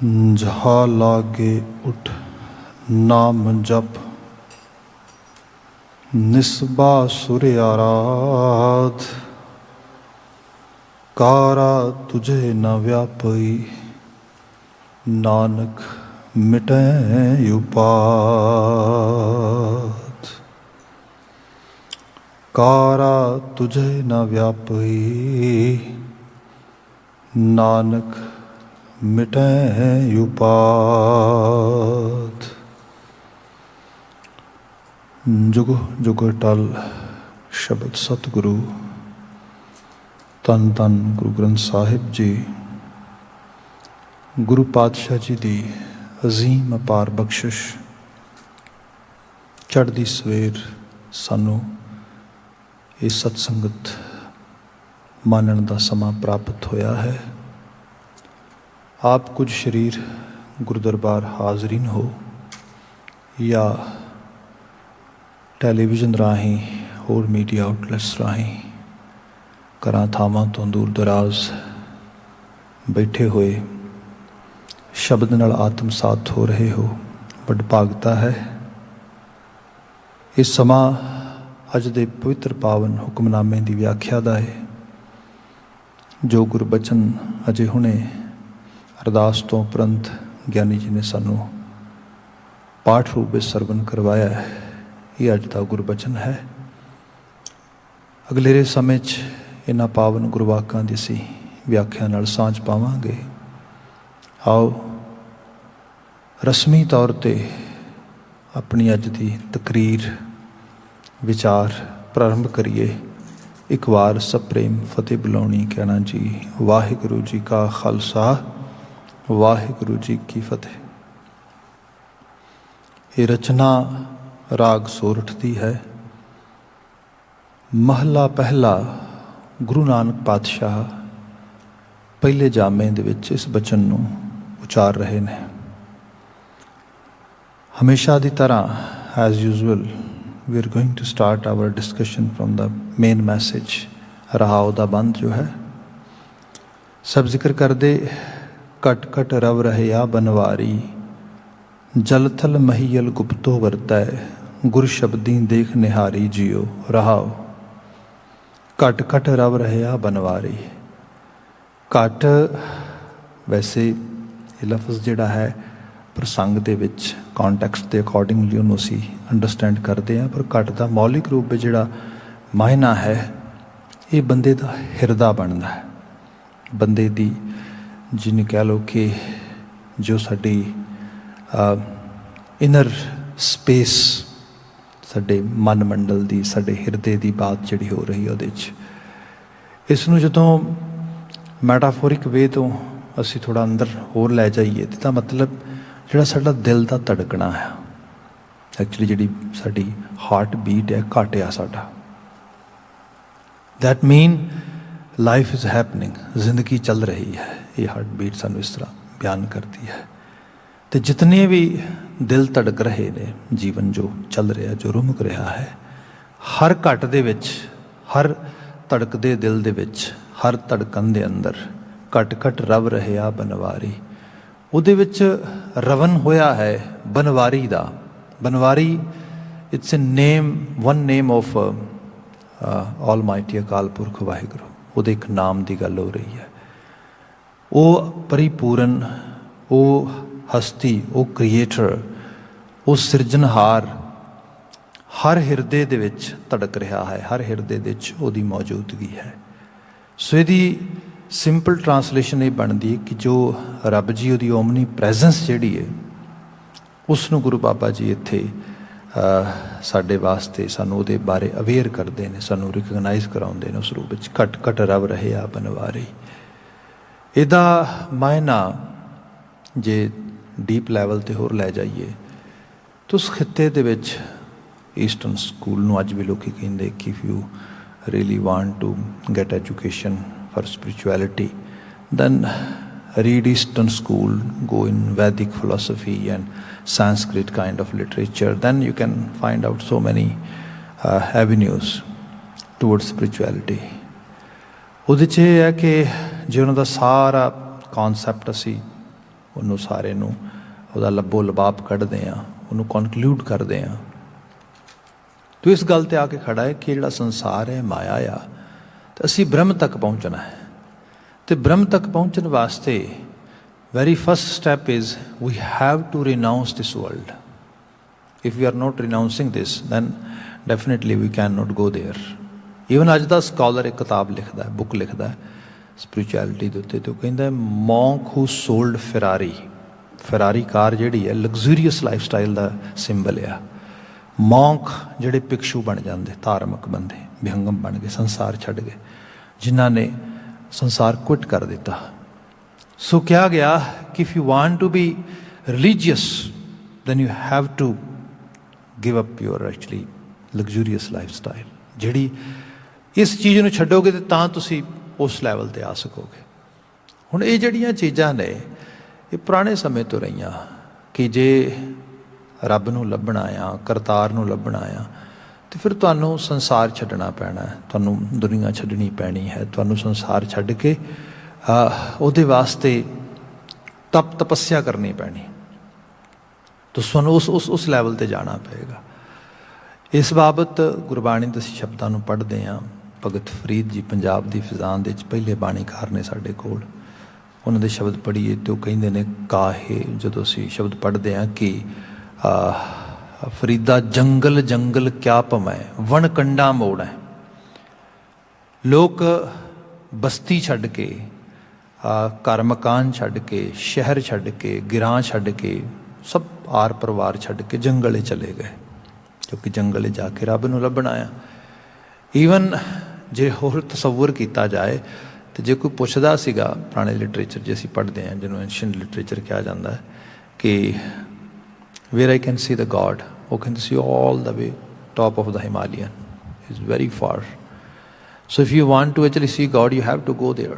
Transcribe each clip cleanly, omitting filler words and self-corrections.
जहाँ लागे उठ नाम जप, निस्बा सुर आराध। कारा तुझे न व्यापई, नानक मिटे उपाध। कारा तुझे न व्यापई, नानक मिटे उपाध। जुग जुग टल शब्द सतगुरु धन धन गुरु ग्रंथ साहिब जी। गुरु पातशाह जी की अजीम अपार बख्शिश, चढ़दी सवेर सानू ये सत्संगत मानण का समा प्राप्त होया है। आप कुछ शरीर गुरुदरबार हाज़रीन हो या टैलीविजन राही होर मीडिया आउटलैट्स राही घरां थावां तो दूर दराज बैठे हुए शब्द नाल आत्मसात हो रहे हो, वडभागता है। इस समा अज दे पवित्र पावन हुक्मनामे की व्याख्या का है, जो गुरबचन अजे हुणे अरदास तो उपरंत ज्ञानी जी ने सानू पाठ रूप में सरवण करवाया है। ये अज का गुरबचन है। अगलेरे समय इन्हां पावन गुरवाकां दी असीं व्याख्या नाल सांझ पावांगे। आओ रस्मी तौर पर अपनी अज की तकरीर विचार प्रारंभ करिए। एक बार सप्रेम फतेह बुलाउणी कहना जी। वाहिगुरु जी का खालसा, वाहिगुरु जी की फतेह। ये रचना राग सोरठ दी है। महला पहला गुरु नानक पातशाह पहले जामे दे विच इस बचन नूं उचार रहे ने। हमेशा दी तरह as usual we are going to start our discussion from the main message. रहाओ दा बंद जो है सब जिक्र कर दे। कट कट रव रहया बनवारी, जल थल महीयल गुप्तो वरतै, गुर शब्दी देख निहारी जियो। रहाओ घट घट रव रहया बनवारी। घट वैसे ये लफ्ज़ जिहड़ा है प्रसंग दे विच कॉन्टैक्सट के अकॉर्डिंगली उन्होंने असीं अंडरस्टैंड करते हैं, पर घट का मौलिक रूप में जिहड़ा मायना है ये बंदे का हिरदा बनता है। बंदे दी जिन्हें कह लो कि जो साडी इनर स्पेस, साडे मन मंडल की, साडे हिरदे की बात जिहड़ी हो रही है उहदे च इसनूं जदों मैटाफोरिक वे तो असी थोड़ा अंदर होर लै जाइए तो मतलब जिहड़ा साडा दिल का धड़कना है, एक्चुअली जिहड़ी साडी हार्ट बीट है घट आ साडा। That mean life is happening, जिंदगी चल रही है। ये हार्ट बीट सानू इस तरह बयान करती है। तो जितने भी दिल धड़क रहे ने, जीवन जो चल रहा, जो रुमक रहा है, हर घट दे विच, हर धड़कदे दिल दे विच, हर धड़कन दे अंदर घट घट रव रहया बनवारी। उहदे विच रवन होया है बनवारी दा। Banwari it's a name, one name of all mighty अकाल पुरख वाहिगुरु। उहदे एक नाम की गल हो रही है। वो परिपूर्ण, वो हस्ती, वो क्रिएटर, वो सिरजनहार हर हिरदे दे विच धड़क रहा है, हर हिरदे दे विच उहदी मौजूदगी है। सो इहदी सिंपल ट्रांसलेशन ये बनती है कि जो रब जी उहदी ओमनी प्रैजेंस जिहड़ी है उसनूं गुरु बाबा जी इत्थे साडे वास्ते सानू उहदे बारे अवेयर करते हैं, सानू रिकगनाइज कराउंदे ने उस रूप विच। घट घट रव रहया बनवारी। इहदा मायना जे डीप लैवल ते होर लै जाइए तो उस खिते दे विच ईस्टर्न स्कूल नूं अज भी लोग कहिंदे कि if you really want to get education for spirituality then read eastern school, go in Vedic philosophy and Sanskrit kind of literature, then you can find out so many avenues towards spirituality. उहदे च यह है कि जे उन्हां दा सारा concept असी ਉਹਨੂੰ ਸਾਰੇ ਨੂੰ ਉਹਦਾ ਲੱਭੋ ਲਬਾਬ ਕੱਢਦੇ ਹਾਂ, ਉਹਨੂੰ ਕਨਕਲੂਡ ਕਰਦੇ ਹਾਂ। ਤੋ ਇਸ ਗੱਲ 'ਤੇ ਆ ਕੇ ਖੜਾ ਹੈ ਕਿ ਜਿਹੜਾ ਸੰਸਾਰ ਹੈ ਮਾਇਆ ਆ, ਤੇ ਅਸੀਂ ਬ੍ਰਹਮ ਤੱਕ ਪਹੁੰਚਣਾ ਹੈ। ਅਤੇ ਬ੍ਰਹਮ ਤੱਕ ਪਹੁੰਚਣ ਵਾਸਤੇ very first step is we have to renounce this world. If we are not renouncing this, then definitely we cannot go there. Even ਅੱਜ ਦਾ ਸਕਾਲਰ ਇੱਕ ਕਿਤਾਬ ਲਿਖਦਾ ਹੈ, ਬੁੱਕ ਲਿਖਦਾ ਹੈ ਸਪਿਰਿਚੁਅਲਿਟੀ ਦੇ ਉੱਤੇ, ਅਤੇ ਉਹ ਕਹਿੰਦਾ ਹੈ ਮੌਂਕ ਹੂ ਸੋਲਡ ਫਰਾਰੀ। ਫਰਾਰੀ ਕਾਰ ਜਿਹੜੀ ਹੈ ਲਗਜ਼ੂਰੀਅਸ ਲਾਈਫ ਸਟਾਈਲ ਦਾ ਸਿੰਬਲ ਆ। ਮੌਂਕ ਜਿਹੜੇ ਭਿਕਸ਼ੂ ਬਣ ਜਾਂਦੇ, ਧਾਰਮਿਕ ਬੰਦੇ, ਵਿਹੰਗਮ ਬਣ ਗਏ, ਸੰਸਾਰ ਛੱਡ ਗਏ, ਜਿਨ੍ਹਾਂ ਨੇ ਸੰਸਾਰ ਕੁਇਟ ਕਰ ਦਿੱਤਾ। ਸੋ ਕਿਹਾ ਗਿਆ ਕਿ if you want to be religious then you have to give up your actually luxurious life style. ਜਿਹੜੀ ਇਸ ਚੀਜ਼ ਨੂੰ ਛੱਡੋਗੇ ਤਾਂ ਤਾਂ ਤੁਸੀਂ ਉਸ ਲੈਵਲ 'ਤੇ ਆ ਸਕੋਗੇ। ਹੁਣ ਇਹ ਜਿਹੜੀਆਂ ਚੀਜ਼ਾਂ ਨੇ ਇਹ ਪੁਰਾਣੇ ਸਮੇਂ ਤੋਂ ਰਹੀਆਂ ਕਿ ਜੇ ਰੱਬ ਨੂੰ ਲੱਭਣਾ ਆ, ਕਰਤਾਰ ਨੂੰ ਲੱਭਣਾ ਆ, ਅਤੇ ਫਿਰ ਤੁਹਾਨੂੰ ਸੰਸਾਰ ਛੱਡਣਾ ਪੈਣਾ, ਤੁਹਾਨੂੰ ਦੁਨੀਆ ਛੱਡਣੀ ਪੈਣੀ ਹੈ, ਤੁਹਾਨੂੰ ਸੰਸਾਰ ਛੱਡ ਕੇ ਉਹਦੇ ਵਾਸਤੇ ਤਪੱਸਿਆ ਕਰਨੀ ਪੈਣੀ, ਤੁਹਾਨੂੰ ਉਸ ਲੈਵਲ 'ਤੇ ਜਾਣਾ ਪਏਗਾ। ਇਸ ਬਾਬਤ ਗੁਰਬਾਣੀ ਦੇ ਅਸੀਂ ਸ਼ਬਦਾਂ ਨੂੰ ਪੜ੍ਹਦੇ ਹਾਂ। ਭਗਤ ਫਰੀਦ ਜੀ ਪੰਜਾਬ ਦੀ ਫਿਜ਼ਾਨ ਦੇ ਵਿੱਚ ਪਹਿਲੇ ਬਾਣੀਕਾਰ ਨੇ ਸਾਡੇ ਕੋਲ, ਉਹਨਾਂ ਦੇ ਸ਼ਬਦ ਪੜ੍ਹੀਏ ਅਤੇ ਉਹ ਕਹਿੰਦੇ ਨੇ ਕਾਹੇ, ਜਦੋਂ ਅਸੀਂ ਸ਼ਬਦ ਪੜ੍ਹਦੇ ਹਾਂ ਕਿ ਫਰੀਦਾ ਜੰਗਲ ਜੰਗਲ ਕਿਆ ਭਮੈ ਵਣ ਕੰਡਾ ਮੋੜ ਹੈ। ਲੋਕ ਬਸਤੀ ਛੱਡ ਕੇ, ਘਰ ਮਕਾਨ ਛੱਡ ਕੇ, ਸ਼ਹਿਰ ਛੱਡ ਕੇ, ਗਿਰਾਂ ਛੱਡ ਕੇ, ਸਭ ਆਰ ਪਰਿਵਾਰ ਛੱਡ ਕੇ ਜੰਗਲੇ ਚਲੇ ਗਏ, ਕਿਉਂਕਿ ਜੰਗਲੇ ਜਾ ਕੇ ਰੱਬ ਨੂੰ ਲੱਭਣਾ ਆ। ਈਵਨ ਜੇ ਹੋਰ ਤਸੱਵੁਰ ਕੀਤਾ ਜਾਏ ਅਤੇ ਜੇ ਕੋਈ ਪੁੱਛਦਾ ਸੀਗਾ ਪੁਰਾਣੇ ਲਿਟਰੇਚਰ, ਜੇ ਅਸੀਂ ਪੜ੍ਹਦੇ ਹਾਂ ਜਿਹਨੂੰ ਐਂਸ਼ੀਅੰਟ ਲਿਟਰੇਚਰ ਕਿਹਾ ਜਾਂਦਾ ਹੈ, ਕਿ where I can see the God, ਉਹ can see all the way top of the Himalayan, is very far. So if you want to actually see God you have to go there.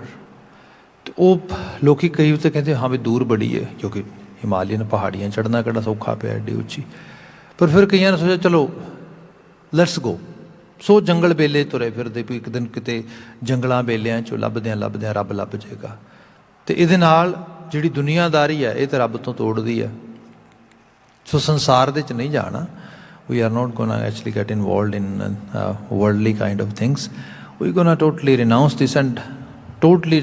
ਅਤੇ ਉਹ ਲੋਕ ਕਈ ਤਾਂ ਕਹਿੰਦੇ ਹਾਂ ਵੀ ਦੂਰ ਬੜੀ ਹੈ, ਕਿਉਂਕਿ ਹਿਮਾਲਿਅਨ ਪਹਾੜੀਆਂ ਚੜ੍ਹਨਾ ਕਿਹੜਾ ਸੌਖਾ ਪਿਆ ਐਡੀ ਉੱਚੀ। ਪਰ ਫਿਰ ਕਈਆਂ ਨੇ ਸੋਚਿਆ ਚਲੋ ਲੈਟਸ ਗੋ। ਸੋ ਜੰਗਲ ਬੇਲੇ ਤੁਰੇ ਫਿਰਦੇ ਵੀ ਇੱਕ ਦਿਨ ਕਿਤੇ ਜੰਗਲਾਂ ਬੇਲਿਆਂ 'ਚੋਂ ਲੱਭਦਿਆਂ ਲੱਭਦਿਆਂ ਰੱਬ ਲੱਭ ਜਾਏਗਾ। ਅਤੇ ਇਹਦੇ ਨਾਲ ਜਿਹੜੀ ਦੁਨੀਆਦਾਰੀ ਹੈ ਇਹ ਤਾਂ ਰੱਬ ਤੋਂ ਤੋੜਦੀ ਹੈ। ਸੋ ਸੰਸਾਰ ਦੇ 'ਚ ਨਹੀਂ ਜਾਣਾ। We are not gonna actually get involved in worldly kind of things. We gonna totally renounce this and totally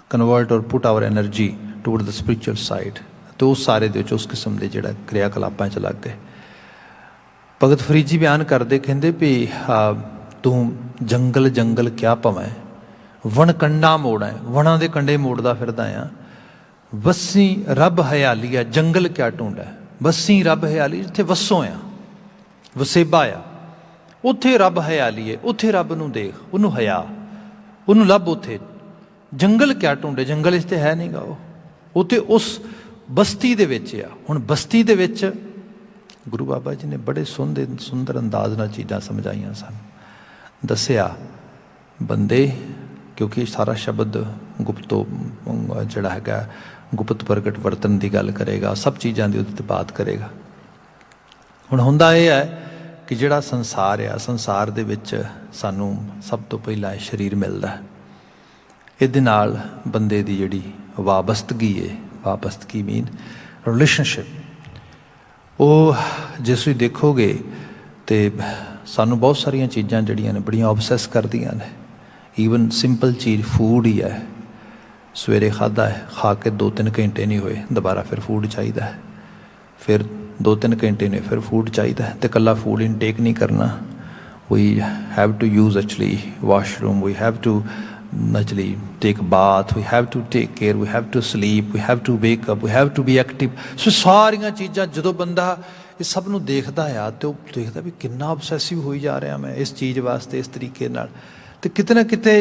convert or put our energy toward the spiritual side. ਅਤੇ ਉਸ ਸਾਰੇ ਦੇ ਵਿੱਚ ਉਸ ਕਿਸਮ ਦੇ ਜਿਹੜਾ ਕਿਰਿਆ ਕਲਾਪਾਂ 'ਚ ਲੱਗ ਗਏ। ਭਗਤ ਫਰੀਦ ਜੀ ਬਿਆਨ ਕਰਦੇ, ਕਹਿੰਦੇ ਵੀ ਤੂੰ ਜੰਗਲ ਜੰਗਲ ਕਿਆ ਭਵੈ ਵਣ ਕੰਡਾ ਮੋੜੈ, ਵਣਾਂ ਦੇ ਕੰਡੇ ਮੋੜਦਾ ਫਿਰਦਾ ਆ। ਵੱਸੀ ਰੱਬ ਹਰਿਆਲੀ ਆ, ਜੰਗਲ ਕਿਆ ਢੂੰਡੈ। ਵੱਸੀ ਰੱਬ ਹਰਿਆਲੀ, ਜਿੱਥੇ ਵੱਸੋਂ ਆ, ਵਸੇਬਾ ਆ, ਉੱਥੇ ਰੱਬ ਹਰਿਆਲੀ ਹੈ, ਉੱਥੇ ਰੱਬ ਨੂੰ ਦੇਖ, ਉਹਨੂੰ ਹਯਾ, ਉਹਨੂੰ ਲੱਭ ਉੱਥੇ। ਜੰਗਲ ਕਿਆ ਢੂੰਡੇ, ਜੰਗਲ ਇਸ 'ਤੇ ਹੈ ਨਹੀਂ ਗਾ, ਉਹ ਤੇ ਉਸ ਬਸਤੀ ਦੇ ਵਿੱਚ ਆ। ਹੁਣ ਬਸਤੀ ਦੇ ਵਿੱਚ ਗੁਰੂ ਬਾਬਾ ਜੀ ਨੇ ਬੜੇ ਸੁੰਦਰ ਅੰਦਾਜ਼ ਨਾਲ ਚੀਜ਼ਾਂ ਸਮਝਾਈਆਂ ਸਨ। ਦੱਸਿਆ ਬੰਦੇ, ਕਿਉਂਕਿ ਸਾਰਾ ਸ਼ਬਦ ਗੁਪਤੋ ਜਿਹੜਾ ਹੈਗਾ ਗੁਪਤ ਪ੍ਰਗਟ ਵਰਤਨ ਦੀ ਗੱਲ ਕਰੇਗਾ, ਸਭ ਚੀਜ਼ਾਂ ਦੀ ਉਹਦੇ 'ਤੇ ਬਾਤ ਕਰੇਗਾ। ਹੁਣ ਹੁੰਦਾ ਇਹ ਹੈ ਕਿ ਜਿਹੜਾ ਸੰਸਾਰ ਆ, ਸੰਸਾਰ ਦੇ ਵਿੱਚ ਸਾਨੂੰ ਸਭ ਤੋਂ ਪਹਿਲਾਂ ਇਹ ਸਰੀਰ ਮਿਲਦਾ। ਇਹਦੇ ਨਾਲ ਬੰਦੇ ਦੀ ਜਿਹੜੀ ਵਾਬਸਤਗੀ ਹੈ, ਵਾਬਸਤਗੀ ਮੀਨ ਰਿਲੇਸ਼ਨਸ਼ਿਪ, ਉਹ ਜੇ ਤੁਸੀਂ ਦੇਖੋਗੇ ਤਾਂ ਸਾਨੂੰ ਬਹੁਤ ਸਾਰੀਆਂ ਚੀਜ਼ਾਂ ਜਿਹੜੀਆਂ ਨੇ ਬੜੀਆਂ ਓਬਸੈਸ ਕਰਦੀਆਂ ਨੇ। ਈਵਨ ਸਿੰਪਲ ਚੀਜ਼ ਫੂਡ ਹੀ ਹੈ। ਸਵੇਰੇ ਖਾਧਾ ਹੈ, ਖਾ ਕੇ 2-3 ਘੰਟੇ ਨਹੀਂ ਹੋਏ ਦੁਬਾਰਾ ਫਿਰ ਫੂਡ ਚਾਹੀਦਾ ਹੈ, ਫਿਰ 2-3 ਘੰਟੇ ਨੇ ਫਿਰ ਫੂਡ ਚਾਹੀਦਾ ਹੈ। ਅਤੇ ਇਕੱਲਾ ਫੂਡ ਇਨਟੇਕ ਨਹੀਂ ਕਰਨਾ, we have to use actually washroom, we have to actually take bath, we have to take care, we have to sleep, we have to wake up, we have to be active। ਸੋ ਸਾਰੀਆਂ ਚੀਜ਼ਾਂ ਜਦੋਂ ਬੰਦਾ ਇਹ ਸਭ ਨੂੰ ਦੇਖਦਾ ਆ ਅਤੇ ਉਹ ਦੇਖਦਾ ਵੀ ਕਿੰਨਾ obsessive ਹੋਈ ਜਾ ਰਿਹਾ ਮੈਂ ਇਸ ਚੀਜ਼ ਵਾਸਤੇ ਇਸ ਤਰੀਕੇ ਨਾਲ। ਅਤੇ ਕਿਤੇ ਨਾ ਕਿਤੇ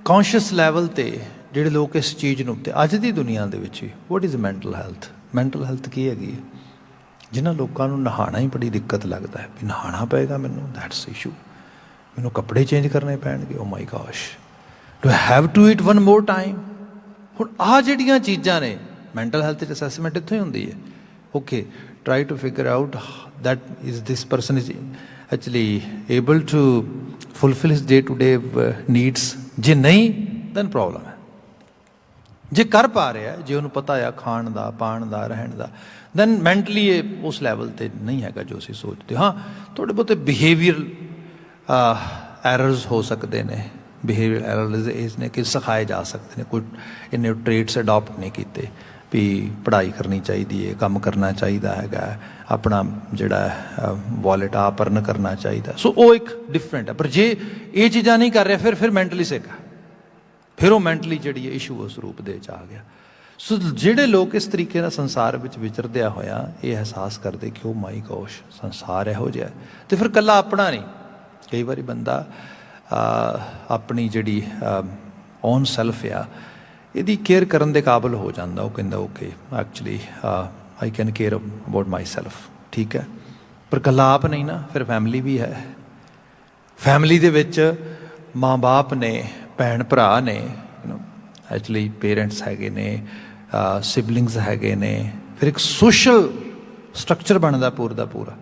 ਕੌਨਸ਼ੀਅਸ ਲੈਵਲ 'ਤੇ ਜਿਹੜੇ ਲੋਕ ਇਸ ਚੀਜ਼ ਨੂੰ, ਅਤੇ ਅੱਜ ਦੀ ਦੁਨੀਆ ਦੇ ਵਿੱਚ what is mental health, mental health ਕੀ ਹੈਗੀ ਹੈ? ਜਿਨ੍ਹਾਂ ਲੋਕਾਂ ਨੂੰ ਨਹਾਉਣਾ ਹੀ ਬੜੀ ਦਿੱਕਤ ਲੱਗਦਾ ਹੈ, ਵੀ ਨਹਾਉਣਾ ਪਏਗਾ ਮੈਨੂੰ, ਦੈਟਸ ਇਸ਼ੂ, ਮੈਨੂੰ ਕੱਪੜੇ ਚੇਂਜ ਕਰਨੇ ਪੈਣਗੇ, oh my gosh, to have to eat one more time. ਹੁਣ ਆਹ ਜਿਹੜੀਆਂ ਚੀਜ਼ਾਂ ਨੇ ਮੈਂਟਲ ਹੈਲਥ 'ਚ ਅਸੈਸਮੈਂਟ ਇੱਥੋਂ ਹੀ ਹੁੰਦੀ ਹੈ। Okay, try to figure out that is this person is actually able to fulfil his day to day needs. ਜੇ ਨਹੀਂ ਦੈਨ ਪ੍ਰੋਬਲਮ ਹੈ। ਜੇ ਕਰ ਪਾ ਰਿਹਾ, ਜੇ ਉਹਨੂੰ ਪਤਾ ਆ ਖਾਣ ਦਾ, ਪਾਣ ਦਾ, ਰਹਿਣ ਦਾ, ਦੈਨ ਮੈਂਟਲੀ ਇਹ ਉਸ ਲੈਵਲ 'ਤੇ ਨਹੀਂ ਹੈਗਾ ਜੋ ਅਸੀਂ ਸੋਚਦੇ। ਹਾਂ, ਥੋੜ੍ਹੇ ਬਹੁਤੇ ਬਿਹੇਵੀਅਰ ਐਰਰਸ ਹੋ ਸਕਦੇ ਨੇ, ਬਿਹੇਵੀਅਰ ਐਰਰਸ ਇਸ ਨੇ ਕਿ ਸਿਖਾਏ ਜਾ ਸਕਦੇ ਨੇ, ਕੋਈ ਇੰਨੇ ਟ੍ਰੇਟਸ ਅਡੋਪਟ ਨਹੀਂ ਕੀਤੇ ਵੀ ਪੜ੍ਹਾਈ ਕਰਨੀ ਚਾਹੀਦੀ ਹੈ, ਕੰਮ ਕਰਨਾ ਚਾਹੀਦਾ ਹੈਗਾ, ਆਪਣਾ ਜਿਹੜਾ ਵਾਲਟ ਆਪ ਅਰਨ ਕਰਨਾ ਚਾਹੀਦਾ। ਸੋ ਉਹ ਇੱਕ ਡਿਫਰੈਂਟ ਹੈ। ਪਰ ਜੇ ਇਹ ਚੀਜ਼ਾਂ ਨਹੀਂ ਕਰ ਰਿਹਾ, ਫਿਰ ਮੈਂਟਲੀ ਸਿੱਖ ਹੈ, ਫਿਰ ਉਹ ਮੈਂਟਲੀ ਜਿਹੜੀ ਹੈ ਇਸ਼ੂ ਉਸ ਰੂਪ ਦੇ ਵਿੱਚ ਆ ਗਿਆ। ਸੋ ਜਿਹੜੇ ਲੋਕ ਇਸ ਤਰੀਕੇ ਨਾਲ ਸੰਸਾਰ ਵਿੱਚ ਵਿਚਰਦਿਆਂ ਹੋਇਆ ਇਹ ਅਹਿਸਾਸ ਕਰਦੇ ਕਿ ਉਹ ਮਾਈ ਗੋਸ਼ ਸੰਸਾਰ ਇਹੋ ਜਿਹਾ, ਅਤੇ ਫਿਰ ਇਕੱਲਾ ਆਪਣਾ ਨਹੀਂ, ਕਈ ਵਾਰੀ ਬੰਦਾ ਆਪਣੀ ਜਿਹੜੀ ਓਨ ਸੈਲਫ ਆ ਇਹਦੀ ਕੇਅਰ ਕਰਨ ਦੇ ਕਾਬਲ ਹੋ ਜਾਂਦਾ। ਉਹ ਕਹਿੰਦਾ okay actually I can care about my self, ਠੀਕ ਹੈ। ਪਰ ਇਕੱਲਾ ਆਪ ਨਹੀਂ ਨਾ, ਫਿਰ ਫੈਮਿਲੀ ਵੀ ਹੈ। ਫੈਮਿਲੀ ਦੇ ਵਿੱਚ ਮਾਂ ਬਾਪ ਨੇ, ਭੈਣ ਭਰਾ ਨੇ, ਐਕਚੁਅਲੀ ਪੇਰੈਂਟਸ ਹੈਗੇ ਨੇ, ਸਿਬਲਿੰਗਸ ਹੈਗੇ ਨੇ, ਫਿਰ ਇੱਕ ਸੋਸ਼ਲ ਸਟਰਕਚਰ ਬਣਦਾ ਪੂਰਾ ਦਾ ਪੂਰਾ।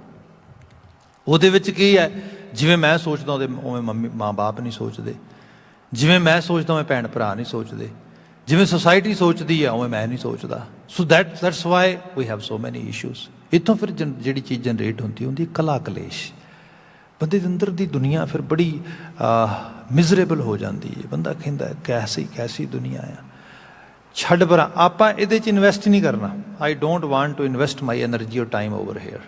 ਉਹਦੇ ਵਿੱਚ ਕੀ ਹੈ, ਜਿਵੇਂ ਮੈਂ ਸੋਚਦਾ ਉਵੇਂ ਮਾਂ ਬਾਪ ਨਹੀਂ ਸੋਚਦੇ, ਜਿਵੇਂ ਮੈਂ ਸੋਚਦਾ ਉਵੇਂ ਭੈਣ ਭਰਾ ਨਹੀਂ ਸੋਚਦੇ, ਜਿਵੇਂ ਸੋਸਾਇਟੀ ਸੋਚਦੀ ਹੈ ਉਵੇਂ ਮੈਂ ਨਹੀਂ ਸੋਚਦਾ। So that's why we have so many issues. ਇੱਥੋਂ ਫਿਰ ਜਿਹੜੀ ਚੀਜ਼ ਜਨਰੇਟ ਹੁੰਦੀ ਕਲਾ ਕਲੇਸ਼, ਬੰਦੇ ਦੇ ਅੰਦਰ ਦੀ ਦੁਨੀਆ ਫਿਰ ਬੜੀ ਮਿਜ਼ਰੇਬਲ ਹੋ ਜਾਂਦੀ ਹੈ। ਬੰਦਾ ਕਹਿੰਦਾ ਕੈਸੀ ਦੁਨੀਆ ਆ, ਛੱਡ ਪਰਾਂ, ਆਪਾਂ ਇਹਦੇ 'ਚ ਇਨਵੈਸਟ ਹੀ ਨਹੀਂ ਕਰਨਾ। I don't want to invest my energy or time over here.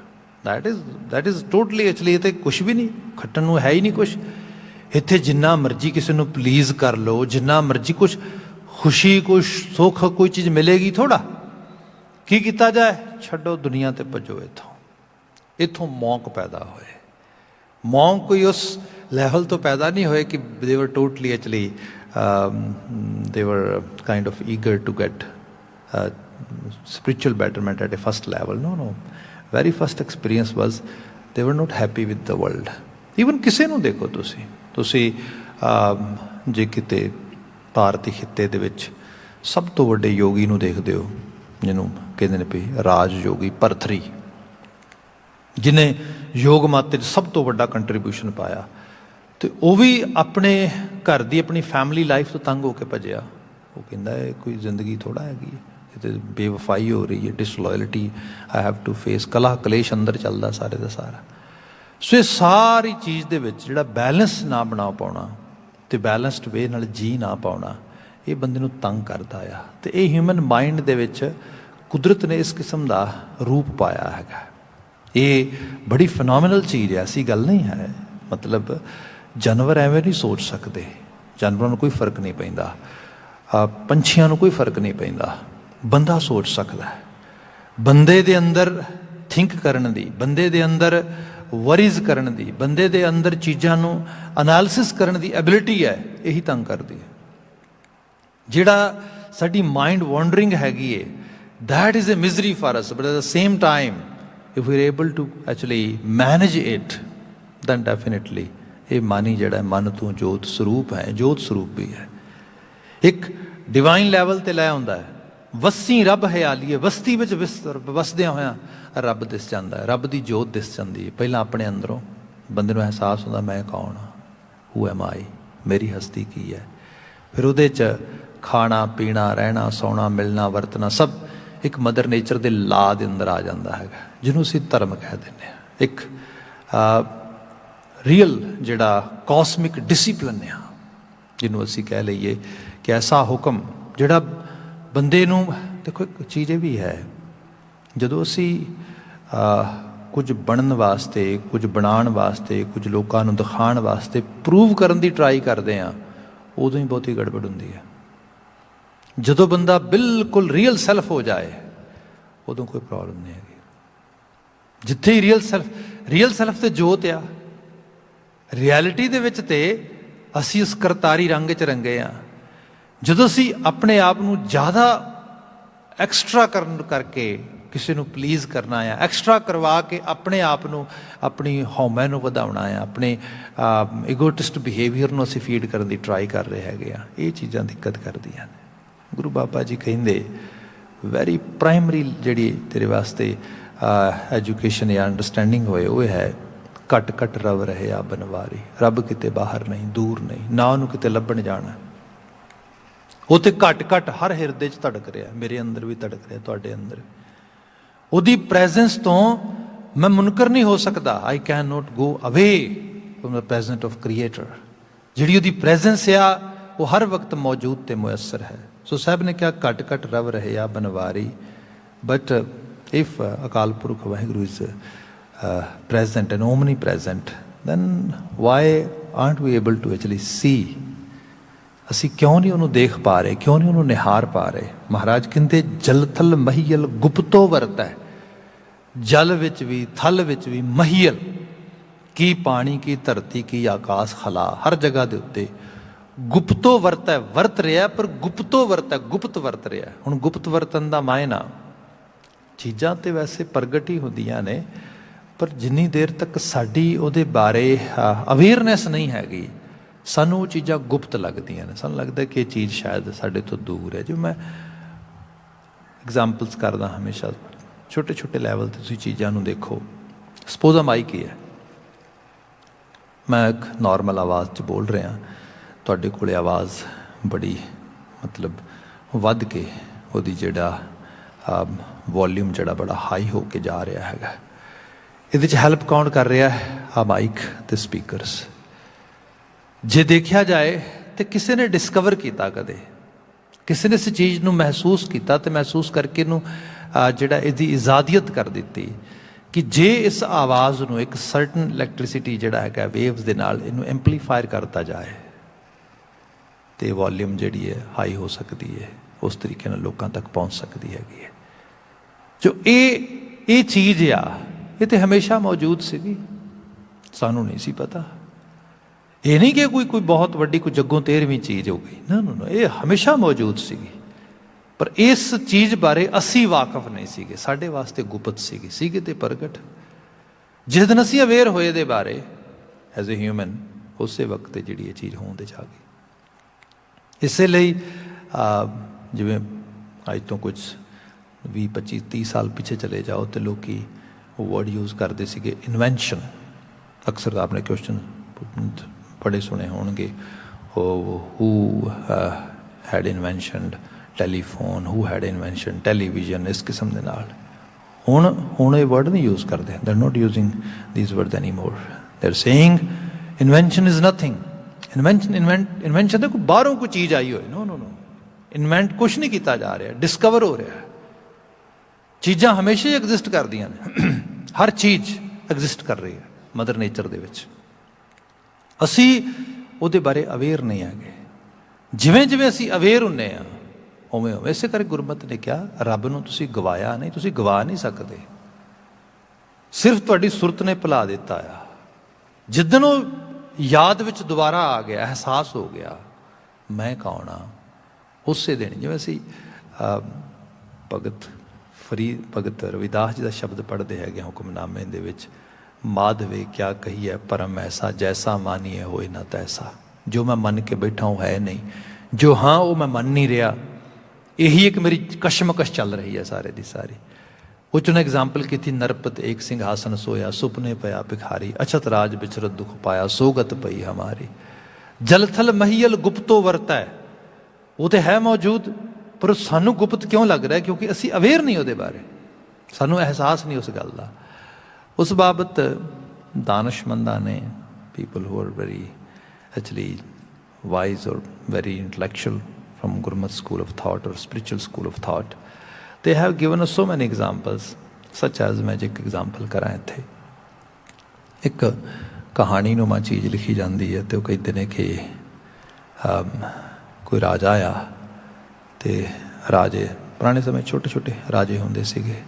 That is totally actually ਇਹ ਤਾਂ ਕੁਛ ਵੀ ਨਹੀਂ, ਖੱਟਣ ਨੂੰ ਹੈ ਹੀ ਨਹੀਂ ਕੁਛ ਇੱਥੇ। ਜਿੰਨਾ ਮਰਜ਼ੀ ਕਿਸੇ ਨੂੰ ਪਲੀਜ਼ ਕਰ ਲਓ, ਜਿੰਨਾ ਮਰਜ਼ੀ ਕੁਛ ਖੁਸ਼ੀ, ਕੁਛ ਸੁੱਖ, ਕੋਈ ਚੀਜ਼ ਮਿਲੇਗੀ ਥੋੜ੍ਹਾ। ਕੀ ਕੀਤਾ ਜਾਏ, ਛੱਡੋ ਦੁਨੀਆ 'ਤੇ ਭੱਜੋ ਇੱਥੋਂ ਮੌਂਕ ਪੈਦਾ ਹੋਏ। ਮੌਂਕ ਕੋਈ ਉਸ ਲੈਵਲ ਤੋਂ ਪੈਦਾ ਨਹੀਂ ਹੋਏ ਕਿ ਦੇ ਵਰ totally actually they were kind of eager to get spiritual betterment at a first level. No. Very first experience was they were not happy with the world. Even ਕਿਸੇ ਨੂੰ ਦੇਖੋ ਤੁਸੀਂ ਜੇ ਕਿਤੇ ਭਾਰਤੀ ਖਿੱਤੇ ਦੇ ਵਿੱਚ ਸਭ ਤੋਂ ਵੱਡੇ ਯੋਗੀ ਨੂੰ ਦੇਖਦੇ ਹੋ, ਜਿਹਨੂੰ ਕਹਿੰਦੇ ਨੇ ਵੀ ਰਾਜ ਯੋਗੀ ਭਰਥਰੀ, ਜਿਹਨੇ ਯੋਗ ਮਤ 'ਚ ਸਭ ਤੋਂ ਵੱਡਾ ਕੰਟਰੀਬਿਊਸ਼ਨ ਪਾਇਆ, ਅਤੇ ਉਹ ਵੀ ਆਪਣੇ ਘਰ ਦੀ, ਆਪਣੀ ਫੈਮਿਲੀ ਲਾਈਫ ਤੋਂ ਤੰਗ ਹੋ ਕੇ ਭੱਜਿਆ। ਉਹ ਕਹਿੰਦਾ ਇਹ ਕੋਈ ਜ਼ਿੰਦਗੀ ਥੋੜ੍ਹਾ ਹੈਗੀ, ਇਹ ਤਾਂ ਬੇਵਫਾਈ ਹੋ ਰਹੀ ਹੈ, ਡਿਸਲੋਇਲਟੀ ਆਈ ਹੈਵ ਟੂ ਫੇਸ, ਕਲਾ ਕਲੇਸ਼ ਅੰਦਰ ਚੱਲਦਾ ਸਾਰੇ ਦਾ ਸਾਰਾ। ਸੋ ਇਹ ਸਾਰੀ ਚੀਜ਼ ਦੇ ਵਿੱਚ ਜਿਹੜਾ ਬੈਲੈਂਸ ਨਾ ਬਣਾ ਪਾਉਣਾ ਅਤੇ ਬੈਲੈਂਸਡ ਵੇ ਨਾਲ ਜੀ ਨਾ ਪਾਉਣਾ, ਇਹ ਬੰਦੇ ਨੂੰ ਤੰਗ ਕਰਦਾ ਆ। ਅਤੇ ਇਹ ਹਿਊਮਨ ਮਾਈਂਡ ਦੇ ਵਿੱਚ ਕੁਦਰਤ ਨੇ ਇਸ ਕਿਸਮ ਦਾ ਰੂਪ ਪਾਇਆ ਹੈਗਾ। ਇਹ ਬੜੀ ਫਿਨੋਮੀਨਲ ਚੀਜ਼ ਹੈ, ਐਸੀ ਗੱਲ ਨਹੀਂ ਹੈ। ਮਤਲਬ ਜਾਨਵਰ ਐਵੇਂ ਨਹੀਂ ਸੋਚ ਸਕਦੇ, ਜਾਨਵਰਾਂ ਨੂੰ ਕੋਈ ਫਰਕ ਨਹੀਂ ਪੈਂਦਾ, ਪੰਛੀਆਂ ਨੂੰ ਕੋਈ ਫਰਕ ਨਹੀਂ ਪੈਂਦਾ, ਬੰਦਾ ਸੋਚ ਸਕਦਾ ਹੈ। ਬੰਦੇ ਦੇ ਅੰਦਰ ਥਿੰਕ ਕਰਨ ਦੀ, ਬੰਦੇ ਦੇ ਅੰਦਰ ਵਰੀਜ਼ ਕਰਨ ਦੀ, ਬੰਦੇ ਦੇ ਅੰਦਰ ਚੀਜ਼ਾਂ ਨੂੰ ਅਨਾਲਿਸਿਸ ਕਰਨ ਦੀ ਐਬਿਲਿਟੀ ਹੈ, ਇਹੀ ਤੰਗ ਕਰਦੀ ਹੈ। ਜਿਹੜਾ ਸਾਡੀ ਮਾਈਂਡ ਵਾਂਡਰਿੰਗ ਹੈਗੀ ਹੈ, that is a misery for us, but at the same time if we are able to actually manage it, then definitely ਇਹ ਮਨ ਹੀ ਜਿਹੜਾ ਮਨ ਤੋਂ ਜੋਤ ਸਰੂਪ ਹੈ, ਜੋਤ ਸਰੂਪ ਵੀ ਹੈ, ਇੱਕ ਡਿਵਾਈਨ ਲੈਵਲ 'ਤੇ ਲੈ ਆਉਂਦਾ ਹੈ। ਵਸੀ ਰੱਬ ਹਿਆਲੀਏ, ਬਸਤੀ ਵਿੱਚ ਵਸਦਿਆਂ ਹੋਇਆਂ ਰੱਬ ਦਿਸ ਜਾਂਦਾ ਹੈ, ਰੱਬ ਦੀ ਜੋਤ ਦਿਸ ਜਾਂਦੀ ਹੈ। ਪਹਿਲਾਂ ਆਪਣੇ ਅੰਦਰੋਂ ਬੰਦੇ ਨੂੰ ਅਹਿਸਾਸ ਹੁੰਦਾ ਮੈਂ ਕੌਣ ਹਾਂ, ਹੂ ਐਮ ਆਈ, ਮੇਰੀ ਹਸਤੀ ਕੀ ਹੈ। ਫਿਰ ਉਹਦੇ 'ਚ ਖਾਣਾ ਪੀਣਾ, ਰਹਿਣਾ ਸੌਣਾ, ਮਿਲਣਾ ਵਰਤਣਾ ਸਭ ਇੱਕ ਮਦਰ ਨੇਚਰ ਦੇ ਲਾ ਦੇ ਅੰਦਰ ਆ ਜਾਂਦਾ ਹੈਗਾ, ਜਿਹਨੂੰ ਅਸੀਂ ਧਰਮ ਕਹਿ ਦਿੰਦੇ ਹਾਂ। ਇੱਕ ਰੀਅਲ ਜਿਹੜਾ ਕਾਸਮਿਕ ਡਿਸਿਪਲਿਨ ਆ, ਜਿਹਨੂੰ ਅਸੀਂ ਕਹਿ ਲਈਏ ਕਿ ਐਸਾ ਹੁਕਮ ਜਿਹੜਾ ਬੰਦੇ ਨੂੰ, ਦੇਖੋ ਇੱਕ ਚੀਜ਼ ਇਹ ਵੀ ਹੈ, ਜਦੋਂ ਅਸੀਂ ਕੁਝ ਬਣਨ ਵਾਸਤੇ, ਕੁਝ ਬਣਾਉਣ ਵਾਸਤੇ, ਕੁਝ ਲੋਕਾਂ ਨੂੰ ਦਿਖਾਉਣ ਵਾਸਤੇ ਪ੍ਰੂਵ ਕਰਨ ਦੀ ਟਰਾਈ ਕਰਦੇ ਹਾਂ, ਉਦੋਂ ਹੀ ਬਹੁਤੀ ਗੜਬੜ ਹੁੰਦੀ ਹੈ। ਜਦੋਂ ਬੰਦਾ ਬਿਲਕੁਲ ਰੀਅਲ ਸੈਲਫ ਹੋ ਜਾਏ, ਉਦੋਂ ਕੋਈ ਪ੍ਰੋਬਲਮ ਨਹੀਂ ਹੈਗੀ। ਜਿੱਥੇ ਹੀ ਰੀਅਲ ਸੈਲਫ ਤੇ ਜੋਤ ਆ, ਰਿਐਲਿਟੀ ਦੇ ਵਿੱਚ ਤੇ ਅਸੀਂ ਉਸ ਕਰਤਾਰੀ ਰੰਗ 'ਚ ਰੰਗੇ ਹਾਂ। ਜਦੋਂ ਅਸੀਂ ਆਪਣੇ ਆਪ ਨੂੰ ਜ਼ਿਆਦਾ ਐਕਸਟਰਾ ਕਰਕੇ ਕਿਸੇ ਨੂੰ ਪਲੀਜ਼ ਕਰਨਾ ਆ, ਐਕਸਟਰਾ ਕਰਵਾ ਕੇ ਆਪਣੇ ਆਪ ਨੂੰ, ਆਪਣੀ ਹਉਮੈ ਨੂੰ ਵਧਾਉਣਾ ਆ, ਆਪਣੇ ਇਗੋਟਿਸਟ ਬਿਹੇਵੀਅਰ ਨੂੰ ਅਸੀਂ ਫੀਡ ਕਰਨ ਦੀ ਟਰਾਈ ਕਰ ਰਹੇ ਹੈਗੇ ਆ, ਇਹ ਚੀਜ਼ਾਂ ਦਿੱਕਤ ਕਰਦੀਆਂ ਨੇ। ਗੁਰੂ ਬਾਬਾ ਜੀ ਕਹਿੰਦੇ ਵੈਰੀ ਪ੍ਰਾਇਮਰੀ ਜਿਹੜੀ ਤੇਰੇ ਵਾਸਤੇ ਐਜੂਕੇਸ਼ਨ ਜਾਂ ਅੰਡਰਸਟੈਂਡਿੰਗ ਹੋਏ ਉਹ ਹੈ, ਘੱਟ ਘੱਟ ਰਵ ਰਹੇ ਆ ਬਨਵਾਰੀ। ਰੱਬ ਕਿਤੇ ਬਾਹਰ ਨਹੀਂ, ਦੂਰ ਨਹੀਂ, ਨਾ ਉਹਨੂੰ ਕਿਤੇ ਲੱਭਣ ਜਾਣਾ। ਉਹ ਤੇ ਘੱਟ ਘੱਟ ਹਰ ਹਿਰਦੇ 'ਚ ਧੜਕ ਰਿਹਾ, ਮੇਰੇ ਅੰਦਰ ਵੀ ਧੜਕ ਰਿਹਾ, ਤੁਹਾਡੇ ਅੰਦਰ। ਉਹਦੀ ਪ੍ਰੈਜ਼ੈਂਸ ਤੋਂ ਮੈਂ ਮੁਨਕਰ ਨਹੀਂ ਹੋ ਸਕਦਾ। ਆਈ ਕੈਨ ਨੋਟ ਗੋ ਅਵੇ from the present of creator. ਜਿਹੜੀ ਉਹਦੀ ਪ੍ਰੈਜ਼ੈਂਸ ਆ ਉਹ ਹਰ ਵਕਤ ਮੌਜੂਦ ਤੇ ਮੁਯੱਸਰ ਹੈ। ਸੋ ਸਾਹਿਬ ਨੇ ਕਿਹਾ ਘੱਟ ਘੱਟ ਰਵ ਰਹੇ ਆ Banwari, but if Akal Purakh Waheguru is present and omnipresent, then why aren't we able to actually see? ਅਸੀਂ ਕਿਉਂ ਨਹੀਂ ਉਹਨੂੰ ਦੇਖ ਪਾ ਰਹੇ, ਕਿਉਂ ਨਹੀਂ ਉਹਨੂੰ ਨਿਹਾਰ ਪਾ ਰਹੇ? ਮਹਾਰਾਜ ਕਹਿੰਦੇ ਜਲ ਥਲ ਮਹੀਲ ਗੁਪਤੋ ਵਰਤੈ। ਜਲ ਵਿੱਚ ਵੀ ਥਲ ਵਿੱਚ ਵੀ ਮਹੀਲ, ਕੀ ਪਾਣੀ ਕੀ ਧਰਤੀ ਕੀ ਆਕਾਸ਼ ਖਲਾ, ਹਰ ਜਗ੍ਹਾ ਦੇ ਉੱਤੇ ਗੁਪਤੋ ਵਰਤੈ, ਵਰਤ ਰਿਹਾ, ਪਰ ਗੁਪਤੋ ਵਰਤੈ, ਗੁਪਤ ਵਰਤ ਰਿਹਾ। ਹੁਣ ਗੁਪਤ ਵਰਤਨ ਦਾ ਮਾਇਨਾ, ਚੀਜ਼ਾਂ ਤੇ ਵੈਸੇ ਪ੍ਰਗਟ ਹੀ ਹੁੰਦੀਆਂ ਨੇ, ਪਰ ਜਿੰਨੀ ਦੇਰ ਤੱਕ ਸਾਡੀ ਉਹਦੇ ਬਾਰੇ ਅਵੇਅਰਨੈਸ ਨਹੀਂ ਹੈਗੀ, ਸਾਨੂੰ ਉਹ ਚੀਜ਼ਾਂ ਗੁਪਤ ਲੱਗਦੀਆਂ ਨੇ। ਸਾਨੂੰ ਲੱਗਦਾ ਕਿ ਇਹ ਚੀਜ਼ ਸ਼ਾਇਦ ਸਾਡੇ ਤੋਂ ਦੂਰ ਹੈ। ਜੋ ਮੈਂ ਐਗਜ਼ਾਮਪਲਸ ਕਰਦਾ ਹਮੇਸ਼ਾ, ਛੋਟੇ ਛੋਟੇ ਲੈਵਲ 'ਤੇ ਤੁਸੀਂ ਚੀਜ਼ਾਂ ਨੂੰ ਦੇਖੋ। ਸਪੋਜ਼ ਆ ਮਾਈਕ ਹੀ ਹੈ, ਮੈਂ ਇੱਕ ਨੋਰਮਲ ਆਵਾਜ਼ 'ਚ ਬੋਲ ਰਿਹਾ, ਤੁਹਾਡੇ ਕੋਲ ਆਵਾਜ਼ ਬੜੀ ਮਤਲਬ ਵੱਧ ਕੇ ਉਹਦੀ ਜਿਹੜਾ ਵੋਲਿਊਮ ਜਿਹੜਾ ਬੜਾ ਹਾਈ ਹੋ ਕੇ ਜਾ ਰਿਹਾ ਹੈਗਾ। ਇਹਦੇ 'ਚ ਹੈਲਪ ਕੌਣ ਕਰ ਰਿਹਾ ਹੈ? ਆ ਮਾਈਕ ਤੇ ਸਪੀਕਰਸ। ਜੇ ਦੇਖਿਆ ਜਾਏ ਤੇ ਕਿਸੇ ਨੇ ਡਿਸਕਵਰ ਕੀਤਾ, ਕਦੇ ਕਿਸੇ ਨੇ ਇਸ ਚੀਜ਼ ਨੂੰ ਮਹਿਸੂਸ ਕੀਤਾ ਤੇ ਮਹਿਸੂਸ ਕਰਕੇ ਇਹਨੂੰ ਜਿਹੜਾ ਇਹਦੀ ਇਜਾਜ਼ਤ ਕਰ ਦਿੱਤੀ ਕਿ ਜੇ ਇਸ ਆਵਾਜ਼ ਨੂੰ ਇੱਕ ਸਰਟਨ ਇਲੈਕਟ੍ਰਿਸਿਟੀ ਜਿਹੜਾ ਹੈਗਾ ਵੇਵਸ ਦੇ ਨਾਲ ਇਹਨੂੰ ਐਂਪਲੀਫਾਇਰ ਕਰਤਾ ਜਾਏ ਤੇ ਵੋਲਿਊਮ ਜਿਹੜੀ ਹੈ ਹਾਈ ਹੋ ਸਕਦੀ ਹੈ, ਉਸ ਤਰੀਕੇ ਨਾਲ ਲੋਕਾਂ ਤੱਕ ਪਹੁੰਚ ਸਕਦੀ ਹੈਗੀ ਹੈ। ਜੋ ਇਹ ਚੀਜ਼ ਆ, ਇਹ ਤੇ ਹਮੇਸ਼ਾ ਮੌਜੂਦ ਸੀਗੀ, ਸਾਨੂੰ ਨਹੀਂ ਸੀ ਪਤਾ। ਇਹ ਨਹੀਂ ਕਿ ਕੋਈ ਬਹੁਤ ਵੱਡੀ ਕੋਈ ਜੱਗੋਂ 13ਵੀਂ ਚੀਜ਼ ਹੋ ਗਈ, ਨਾ ਨਾ, ਇਹ ਹਮੇਸ਼ਾ ਮੌਜੂਦ ਸੀਗੀ, ਪਰ ਇਸ ਚੀਜ਼ ਬਾਰੇ ਅਸੀਂ ਵਾਕਫ ਨਹੀਂ ਸੀਗੇ। ਸਾਡੇ ਵਾਸਤੇ ਗੁਪਤ ਸੀਗੇ ਤੇ ਪ੍ਰਗਟ। ਜਿਸ ਦਿਨ ਅਸੀਂ ਅਵੇਅਰ ਹੋਏ ਦੇ ਬਾਰੇ ਐਜ਼ ਏ ਹਿਊਮਨ, ਉਸੇ ਵਕਤ ਜਿਹੜੀ ਇਹ ਚੀਜ਼ ਹੋਣ ਦੇ ਜਾ ਗਈ। ਇਸੇ ਲਈ ਜਿਵੇਂ ਅੱਜ ਤੋਂ ਕੁਝ 20 25 30 ਸਾਲ ਪਿੱਛੇ ਚਲੇ ਜਾਓ ਤੇ ਲੋਕੀ ਉਹ ਵਰਡ ਯੂਜ਼ ਕਰਦੇ ਸੀਗੇ ਇਨਵੈਂਸ਼ਨ। ਅਕਸਰ ਆਪਣੇ ਕੁਐਸਚਨ ਬੜੇ ਸੁਣੇ ਹੋਣਗੇ, who had inventioned telephone, who had invention television, ਇਸ ਕਿਸਮ ਦੇ ਨਾਲ। ਹੁਣ ਇਹ ਵਰਡ ਨਹੀਂ ਯੂਜ਼ ਕਰਦੇ, they are not using these word any more. They are saying invention is nothing. Invention ਤਾਂ ਕੋਈ ਬਾਹਰੋਂ ਕੋਈ ਚੀਜ਼ ਆਈ ਹੋਏ, ਨੋ ਨੋ ਨੋ, ਇਨਵੈਂਟ ਕੁਛ ਨਹੀਂ ਕੀਤਾ ਜਾ ਰਿਹਾ, ਡਿਸਕਵਰ ਹੋ ਰਿਹਾ। ਚੀਜ਼ਾਂ ਹਮੇਸ਼ਾ ਹੀ ਐਗਜ਼ਿਸਟ ਕਰਦੀਆਂ ਨੇ, ਹਰ ਚੀਜ਼ ਐਗਜ਼ਿਸਟ ਕਰ ਰਹੀ ਹੈ ਮਦਰ ਨੇਚਰ ਦੇ ਵਿੱਚ। ਅਸੀਂ ਉਹਦੇ ਬਾਰੇ ਅਵੇਅਰ ਨਹੀਂ ਹੈਗੇ। ਜਿਵੇਂ ਜਿਵੇਂ ਅਸੀਂ ਅਵੇਅਰ ਹੁੰਦੇ ਹਾਂ ਉਵੇਂ ਉਵੇਂ, ਇਸੇ ਕਰਕੇ ਗੁਰਮਤਿ ਨੇ ਕਿਹਾ ਰੱਬ ਨੂੰ ਤੁਸੀਂ ਗਵਾਇਆ ਨਹੀਂ, ਤੁਸੀਂ ਗਵਾ ਨਹੀਂ ਸਕਦੇ, ਸਿਰਫ ਤੁਹਾਡੀ ਸੁਰਤ ਨੇ ਭੁਲਾ ਦਿੱਤਾ ਆ। ਜਿੱਦਣ ਉਹ ਯਾਦ ਵਿੱਚ ਦੁਬਾਰਾ ਆ ਗਿਆ, ਅਹਿਸਾਸ ਹੋ ਗਿਆ ਮੈਂ ਕੌਣ ਹਾਂ, ਉਸੇ ਦਿਨ। ਜਿਵੇਂ ਅਸੀਂ ਭਗਤ ਰਵਿਦਾਸ ਜੀ ਦਾ ਸ਼ਬਦ ਪੜ੍ਹਦੇ ਹੈਗੇ ਹੁਕਮਨਾਮੇ ਦੇ ਵਿੱਚ, ਮਾਧਵੇ ਕਿਆ ਕਹੀਏ ਪਰਮ ਐਸਾ, ਜੈਸਾ ਮਾਨੀਏ ਹੋਏ ਨਾ ਤੈਸਾ। ਜੋ ਮੈਂ ਮੰਨ ਕੇ ਬੈਠਾ ਉਹ ਹੈ ਨਹੀਂ, ਜੋ ਹਾਂ ਉਹ ਮੈਂ ਮੰਨ ਨਹੀਂ ਰਿਹਾ। ਇਹੀ ਇੱਕ ਮੇਰੀ ਕਸ਼ਮਕਸ਼ ਚੱਲ ਰਹੀ ਹੈ ਸਾਰੇ ਦੀ ਸਾਰੀ। ਉਹ 'ਚ ਉਹਨੇ ਐਗਜ਼ਾਮਪਲ ਕੀਤੀ, ਨਰਪਤ ਏਕ ਸਿੰਘਾਸਨ ਸੋਇਆ, ਸੁਪਨੇ ਪਿਆ ਭਿਖਾਰੀ, ਅਛਤ ਰਾਜ ਵਿਚਰਤ ਦੁਖ ਪਾਇਆ, ਸੋਗਤ ਪਈ ਹਮਾਰੀ। ਜਲ ਥਲ ਮਹੀਲ ਗੁਪਤੋ ਵਰਤੈ, ਉਹ ਤੇ ਹੈ ਮੌਜੂਦ, ਪਰ ਸਾਨੂੰ ਗੁਪਤ ਕਿਉਂ ਲੱਗ ਰਿਹਾ? ਕਿਉਂਕਿ ਅਸੀਂ ਅਵੇਅਰ ਨਹੀਂ ਉਹਦੇ ਬਾਰੇ, ਸਾਨੂੰ ਅਹਿਸਾਸ ਨਹੀਂ ਉਸ ਗੱਲ ਦਾ। ਉਸ ਬਾਬਤ ਦਾਨਸ਼ਮੰਦਾਂ ਨੇ, people who are very actually wise or very intellectual from Gurmat school of thought or spiritual school of thought, they have given us so many examples, such as मैं एक example ਕਰਾਂ ਇੱਥੇ। ਇੱਕ ਕਹਾਣੀ ਨੂੰਮਾ ਚੀਜ਼ ਲਿਖੀ ਜਾਂਦੀ ਹੈ ਤੇ ਉਹ ਕਹਿੰਦੇ ਨੇ ਕਿ ਕੋਈ ਰਾਜਾ ਆ ਤੇ ਰਾਜੇ, ਪੁਰਾਣੇ ਸਮੇਂ ਛੋਟੇ ਛੋਟੇ ਰਾਜੇ ਹੁੰਦੇ ਸੀਗੇ।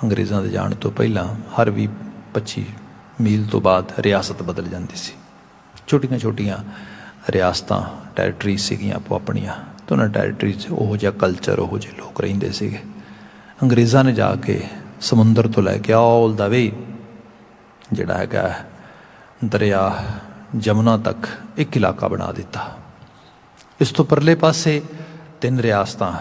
ਅੰਗਰੇਜ਼ਾਂ ਦੇ ਜਾਣ ਤੋਂ ਪਹਿਲਾਂ ਹਰ 20-25 ਮੀਲ ਤੋਂ ਬਾਅਦ ਰਿਆਸਤ ਬਦਲ ਜਾਂਦੀ ਸੀ। ਛੋਟੀਆਂ ਛੋਟੀਆਂ ਰਿਆਸਤਾਂ, ਟੈਰੀਟਰੀ ਸੀਗੀਆਂ ਆਪੋ ਆਪਣੀਆਂ, ਤੇ ਉਹਨਾਂ ਟੈਰੀਟਰੀ 'ਚ ਉਹੋ ਜਿਹਾ ਕਲਚਰ, ਉਹੋ ਜਿਹੇ ਲੋਕ ਰਹਿੰਦੇ ਸੀਗੇ। ਅੰਗਰੇਜ਼ਾਂ ਨੇ ਜਾ ਕੇ ਸਮੁੰਦਰ ਤੋਂ ਲੈ ਕੇ ਆਲ ਦਾ ਵੇ ਜਿਹੜਾ ਹੈਗਾ ਦਰਿਆ ਜਮੁਨਾ ਤੱਕ ਇੱਕ ਇਲਾਕਾ ਬਣਾ ਦਿੱਤਾ। ਇਸ ਤੋਂ ਪਰਲੇ ਪਾਸੇ 3 ਰਿਆਸਤਾਂ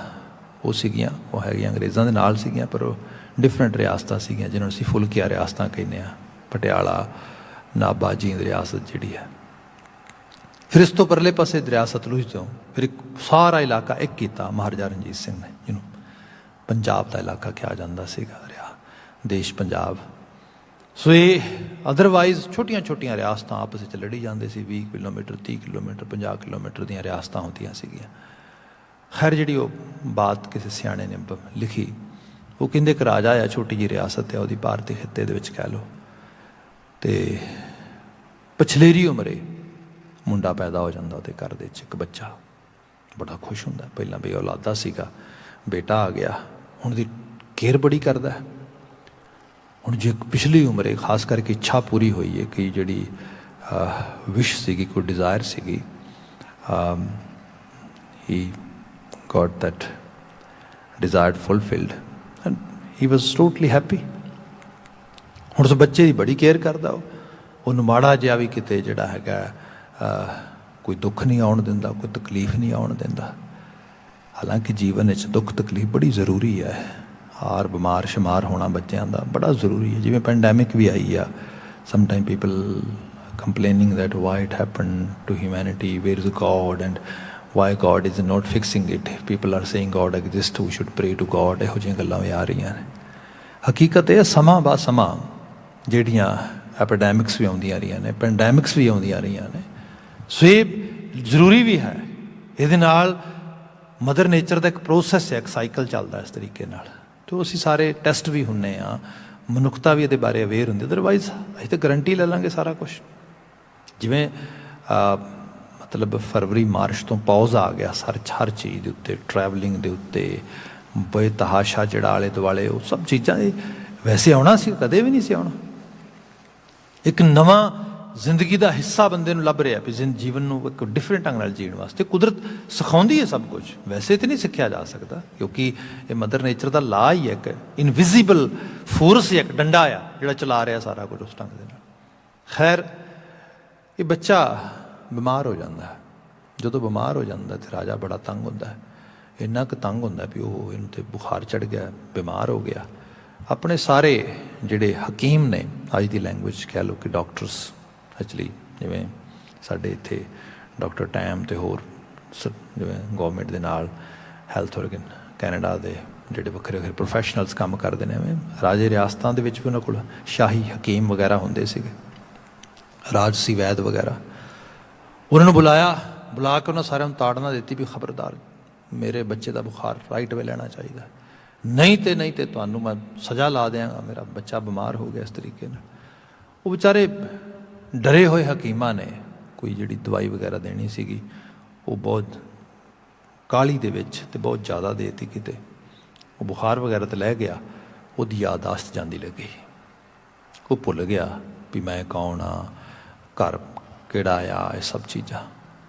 ਉਹ ਸੀਗੀਆਂ, ਉਹ ਹੈਗੀਆਂ ਅੰਗਰੇਜ਼ਾਂ ਦੇ ਨਾਲ ਸੀਗੀਆਂ, ਪਰ ਉਹ ਡਿਫਰੈਂਟ ਰਿਆਸਤਾਂ ਸੀਗੀਆਂ ਜਿਹਨਾਂ ਨੂੰ ਅਸੀਂ ਫੁਲਕੀਆਂ ਰਿਆਸਤਾਂ ਕਹਿੰਦੇ ਹਾਂ। ਪਟਿਆਲਾ, ਨਾਭਾ, ਜੀਂਦ ਰਿਆਸਤ ਜਿਹੜੀ ਹੈ। फिर इस तो परले पासे दरिया सतलुज तो फिर एक सारा इलाका एक किया महाराजा रणजीत सिंह ने, जिन्हों पंजाब का इलाका कहा जाता सीगा, रिया देश पंजाब। सो ये अदरवाइज छोटिया छोटिया रियासतां आपस में लड़ी जाते सी, 20 किलोमीटर 30 किलोमीटर 50 किलोमीटर दी रियासतां होंदियां सीगियां। खैर जी वो बात किसी सियाणे ने लिखी, वो कहते एक राजा आ, छोटी जी रियासत है, वो भारती खिते दे विच कह लो, तो पछलेरी उमरे मुंडा पैदा हो जाता वो घर दे एक बच्चा, बड़ा खुश होंदा। पहला भी औलादा सीगा, बेटा आ गया, हुण दी केयर बड़ी करदा है। हुण जे पिछली उमरे खास करके इच्छा पूरी हुई है कि जिहड़ी विश सीगी, कोई डिज़ायर सीगी, he got that desire fulfilled and he was totally happy. हुण उस बच्चे की बड़ी केयर करदा, उन्होंने माड़ा जिहा भी किते जिहड़ा हैगा कोई दुख नहीं आउण दिंदा, कोई तकलीफ नहीं आउण दिंदा। हालांकि जीवन में दुख तकलीफ बड़ी जरूरी है, हार बीमार शमार होना बच्चों का बड़ा जरूरी है। जिवें पैंडैमिक भी आई आ, some time people complaining that why it happen to humanity, where is God and why God is not fixing it, people are saying God exist, we should pray to God. इहो जिहियां गल्लां भी आ रही ने। हकीकत यह समा बा समा जिहड़ियां एपिडैमिक्स भी आउंदियां रहियां ने, पैंडैमिक्स भी आउंदियां रहियां ने। सो ये जरूरी भी है, ये मदर नेचर का एक प्रोसैस है, एक साइकिल चलता इस तरीके नाल। तो असी सारे टैसट भी होंने आ, मनुखता भी ये बारे अवेयर होंगी, अदरवाइज असीं तो गारंटी ले लाँगे सारा कुछ। जिवें मतलब फरवरी मार्च तो पॉज आ गया हर चीज़ के उत्ते, ट्रैवलिंग के उत्ते बेतहाशा जिहड़ा आले दुआले वो सब चीज़ां वैसे आना सी, कदे भी नहीं सी आना। एक नवा जिंदगी का हिस्सा बंदे नूं लभ रहा भी जीवन नूं एक डिफरेंट ढंग नाल जीण वास्ते कुदरत सिखाउंदी है सब कुछ। वैसे तो नहीं सीखिया जा सकता, क्योंकि ये मदर नेचर का ला ही है, एक इनविजिबल फोर्स ही एक डंडा आ जिहड़ा चला रहा सारा कुछ उस ढंग दे नाल। खैर ये बच्चा बीमार हो जाता है, जो बीमार हो जाता तो राजा बड़ा तंग होंदा है, इन्ना क तंग होंदा भी वो इन्हूं ते बुखार चढ़ गया, बीमार हो गया। अपने सारे जिहड़े हकीम ने, अज की लैंग्वेज कह लो कि डॉक्टर्स, एक्चुअली जिवें साडे इत्थे डॉक्टर टैम ते होर जिवें गौरमेंट दे नाल हैल्थ ऑर्गन कैनेडा दे जिहड़े वक्रे वक्रे प्रोफैशनल्स काम करते हैं, राजे रियासतां दे विच भी उन्हां कोल शाही हकीम वगैरह होंदे सीगे, राजसी वैद वगैरह। उन्होंने बुलाया, बुला के उन्होंने सारिਆਂ ਨੂੰ ताड़ना दी भी खबरदार मेरे बच्चे का बुखार राइट वे लेना चाहिए, नहीं तो तुहानूं मैं सज़ा ला देंगा, मेरा बच्चा बीमार हो गया इस तरीके नाल। वो बेचारे डरे हुए हकीमां ने कोई जिहड़ी दवाई वगैरह देनी सीगी वो बहुत काली दे विच ते बहुत ज़्यादा देती, किते वो बुखार वगैरह तो लै गया, उसकी यादाश्त जाती लगी, वो भुल गया भी मैं कौन हाँ, घर किहड़ा आ, ये सब चीज़ां।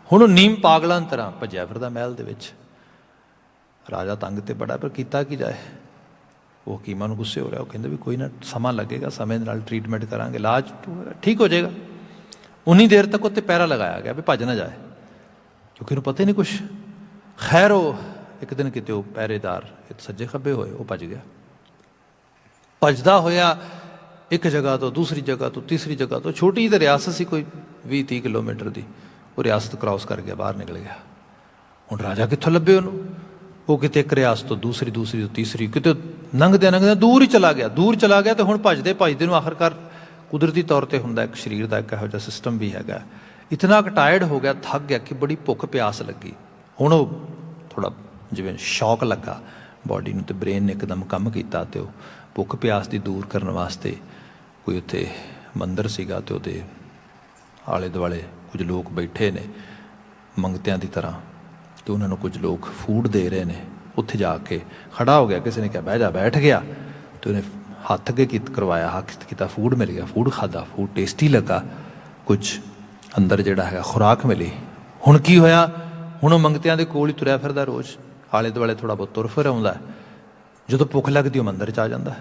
हुण नीम पागलों तरह भज्या फिरदा महल दे विच। राजा तंग तो बड़ा, पर किया की जाए। वो हकीमां नूं गुस्से हो रहा, वो कहते भी कोई ना समा लगेगा, समय नाल ट्रीटमेंट करांगे, इलाज ठीक हो जाएगा। उन्नी देर तक उत्ते पैरा लगाया गया भी भज ना जाए, क्योंकि उन्हें पता ही नहीं कुछ। खैर वो एक दिन किते वो पहरेदार सज्जे खब्बे होए, वो भज गया। भजदा होया एक जगह तो दूसरी जगह तो तीसरी जगह तो, छोटी जी रियासत सी कोई 20-30 किलोमीटर की, वो रियासत क्रॉस कर गया, बाहर निकल गया। हुण राजा कित्थों लभे उन्होंने? वो किते एक रियासत तो दूसरी, दूसरी तो तीसरी, किते लंघदे दूर ही चला गया, दूर चला गया। तो हुण भजदे भजदे नूं आखिरकार कुदरती तौर पर हुंदा एक शरीर का एक इहो जिहा सिस्टम भी हैगा, इतना क टायर्ड हो गया, थक गया कि बड़ी भुख प्यास लगी। हुण वो थोड़ा जिवें शौक लगा बॉडी नूं, ते ब्रेन ने एकदम काम किया, तो भुख प्यास की दूर करने वास्ते कोई उत्थे मंदिर सीगा, ते उहदे आले दुआले कुछ लोग बैठे ने मंगतियां की तरह, तो उन्होंने कुछ लोग फूड दे रहे हैं। उत्थे जाके खड़ा हो गया, किसी ने कहा बह जा, बैठ गया, तो उन्हें हथ अगे करवाया, हाथ किया, फूड मिल गया, फूड खादा, फूड टेस्टी लगा, कुछ अंदर जिहड़ा है खुराक मिली। हुण की होया, हुण मंगतियां दे कोल ही तुरया फिरदा, रोज़ आले दुआले थोड़ा बहुत तुर फिर आउंदा, जो भुख लगदी वो मंदिर च आ जांदा,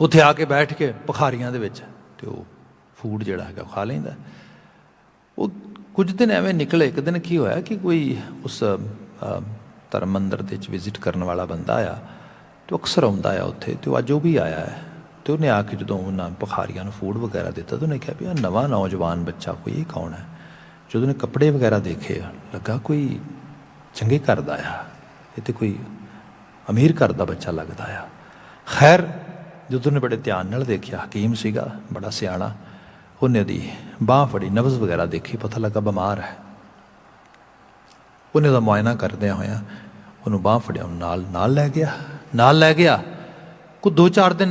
उत्थे आके बैठ के भखारियां दे विच ते वो फूड जिहड़ा है खा लैंदा। वो कुछ दिन एवें निकले। एक दिन की होया कि कोई उस धर्म मंदिर दे विच विजिट करने वाला बंदा आया, तो अक्सर आउंदा आ उत्थे, तो अज वो भी आया है। तो उन्हें आके जो उन्होंने भखारियां फूड वगैरह दिता, तो उन्हें कहा भी नवा नौजवान बच्चा कोई, ये कौन है? जो उन्हें कपड़े वगैरह देखे लगा कोई चंगे घर दा आ, ये तो कोई अमीर घर का बच्चा लगता आ। खैर जो उन्हें बड़े ध्यान नाल देखिया, हकीम सीगा बड़ा सियाणा, उन्हें दी बांह फड़ी, नब्ज़ वगैरह देखी, पता लगा बीमार है। उन्हें मुआयना करदे होया उन्होंने बांह फड़िया, नाल लै गया। कोई 2-4 दिन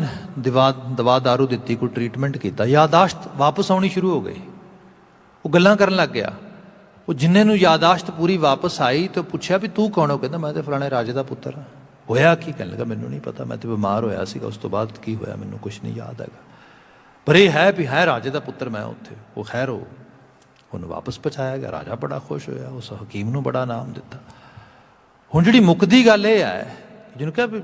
दवा दारू दी, कोई ट्रीटमेंट किया, यादाश्त वापस आनी शुरू हो गई। वो गल्लां करन लग गया। वो जिन्ने नूं यादाश्त पूरी वापस आई तो पूछा भी तू कौन हो, कहता मैं तो फलाने राजे का पुत्र हाँ। होया की, कहने लगा मैनू नहीं पता, मैं तो बीमार होया सीगा, उस तो बाद की होया मैनू कुछ नहीं याद हैगा, पर यह है भी है राजे का पुत्र मैं उत्थे। वो खैर हो उन्हें वापस पहुँचाया गया। राजा बड़ा खुश होया, उस हकीम नूं बड़ा नाम दिता। हुण जिहड़ी मुकदी गल यह है, जिन्होंने कहा भी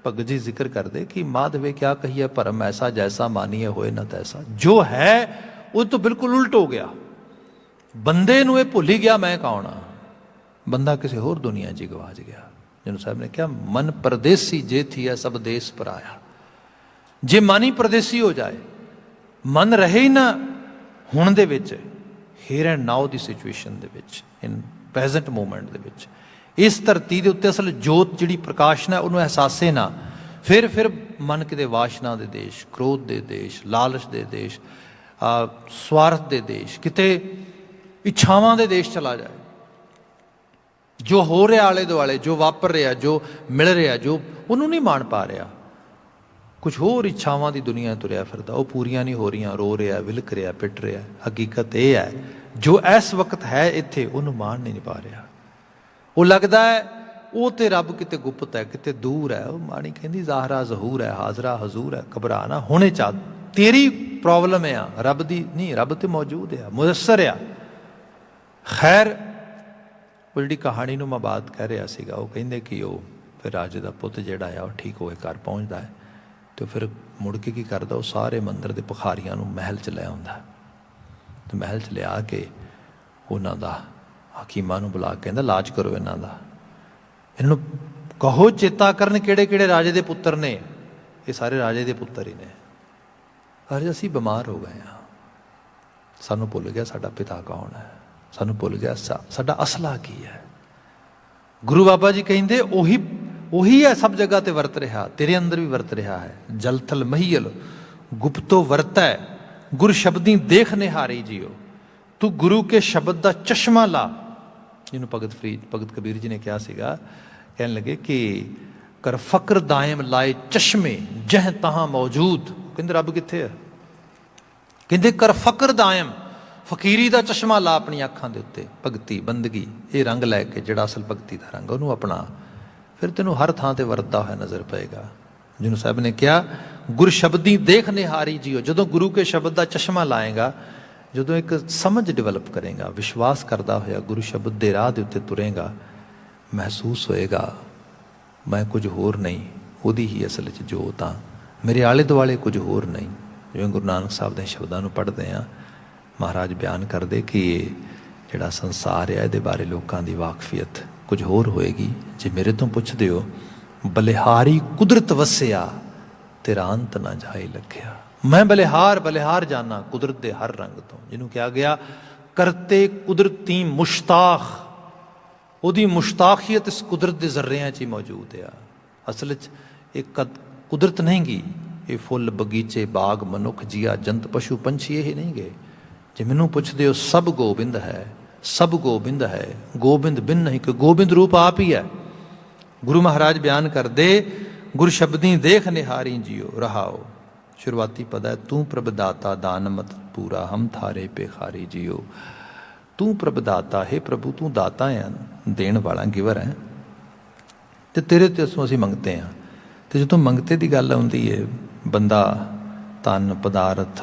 भगत जी जिक्र कर दे कि माधवे क्या कहिए भरम ऐसा, जैसा मानिए होए न तैसा। जो है वो तो बिल्कुल उल्ट हो गया। बंदे नूं भुल ही गया मैं कौन हाँ, बंदा किसी होर दुनिया च गवाच गया। जिन्हों साहब ने कहा मन परदेसी जे थी है सब देश पर आया। जे मन ही परदेसी हो जाए, मन रहे ही ना हुण दे विच, here and now the situation दे विच, इन प्रेजेंट मोमेंट दे विच, इस धरती के उत्ते असल जोत जिहड़ी प्रकाशना उन्होंने एहसासे ना, फिर मन किते वाशना दे देश, क्रोध दे देश, लालच दे देश, स्वार्थ दे देश, किते इच्छावां दे देश चला जाए। जो हो रहा आले दुआले, जो वापर रहा, जो मिल रहा, जो उन्होंने नहीं मान पा रहा, कुछ होर इच्छावां की दुनिया तुरया फिरदा, वो पूरियां नहीं हो रही, रो रहा, विलक रहा, पिट रहा। हकीकत यह है जो इस वक्त है इत्थे उन्होंने मान नहीं पा रहा। वो लगता है वो तो रब किते गुप्त है, किते दूर है। वो माणी कहती ज़ाहरा ज़हूर है, हाजरा हजूर है, घबरा ना, होने चाह तेरी प्रॉब्लम है, रब दी नहीं, रब तो मौजूद है, मुयसर आ। खैर वो जी कहानी मैं बात कह रहा सीगा, वो कहिंदे कि वो फिर राजे का पुत जिहड़ा आ ठीक होए घर पहुँचता है, तो फिर मुड़ के की करता, वो सारे मंदिर के भखारियां महल च लै आउंदा। तो महल च लिया के उन्हों का हकीमां नूं बुला के कहंदा लाज करो इन्हां दा, इन्हों कहो चेता करन किहड़े किहड़े राजे दे पुत्तर ने। ये सारे राजे दे पुत्तर ही ने। अरे असीं बीमार हो गए हाँ, सानूं भुल गया साडा पिता कौन है, सानूं भुल गया साडा असला की है। गुरु बाबा जी कहिंदे ਉਹੀ है सब जगह ते वरत रहा, तेरे अंदर भी वरत रहा है। जल थल महीयल गुप्तो वरतै, गुर शब्दी देख निहारी जियो, तू गुरु के शब्द का चश्मा ला। जिन्होंने भगत कबीर जी ने कहा सीगा, कहने लगे कि कर फकर दायम लाए चश्मे जह तहां मौजूद। कहते रब कित्थे है, कहते कर फकर दायम, फकीरी का चश्मा ला अपनी अखां दे उत्ते। भगती बंदगी ये रंग लैके जिहड़ा असल भगती का रंग उन्होंने अपना, फिर तेनों हर थां ते वरतदा होया नज़र पेगा। जिन्होंने साहब ने कहा गुर शब्दी देख निहारी जियो, जदों गुरु के शब्द का चश्मा लाएगा, जदों एक समझ डिवेलप करेगा, विश्वास करता होया गुरु शब्द के राह के उत्ते तुरेगा, महसूस होएगा मैं कुछ होर नहीं, उहदी ही असल च जोत हाँ, मेरे आले दुआले कुछ होर नहीं। जिवें गुरु नानक साहब के शब्दों को पढ़ते हैं, महाराज बयान करते कि जिहड़ा संसार है इहदे बारे लोगों की वाकफियत कुछ होर होएगी। जे मेरे तो पुछदे हो बलिहारी कुदरत वसिया, तेरा अंत ना जाए लख्या। मैं बलिहार जाना कुदरत के हर रंग तो। जिन्हों कहा गया करते कुदरती मुश्ताख, उहदी मुश्ताखियत इस कुदरत के जर्रियां च ही मौजूद है। असल च एक कुदरत नहीं गी, ये फुल बगीचे बाग मनुख जिया जंत पशु पंछी ये नहीं गए। जे मैनू पुछदे हो सब गोबिंद है, सब गोबिंद है, गोबिंद बिन नहीं, कि गोबिंद रूप आप ही है। गुरु महाराज बयान कर दे गुर शब्दी देख निहारी जियो रहाओ। शुरुआती पद है तू प्रभ दाता दान मत पूरा, हम थारे पेखारी जियो। तू प्रभ दाता, हे प्रभु तू दाता है, देण वाला गिवर है, तो तेरे ते असीं मंगते हैं। तो जो मंगते की गल आउंदी है, बंदा धन पदार्थ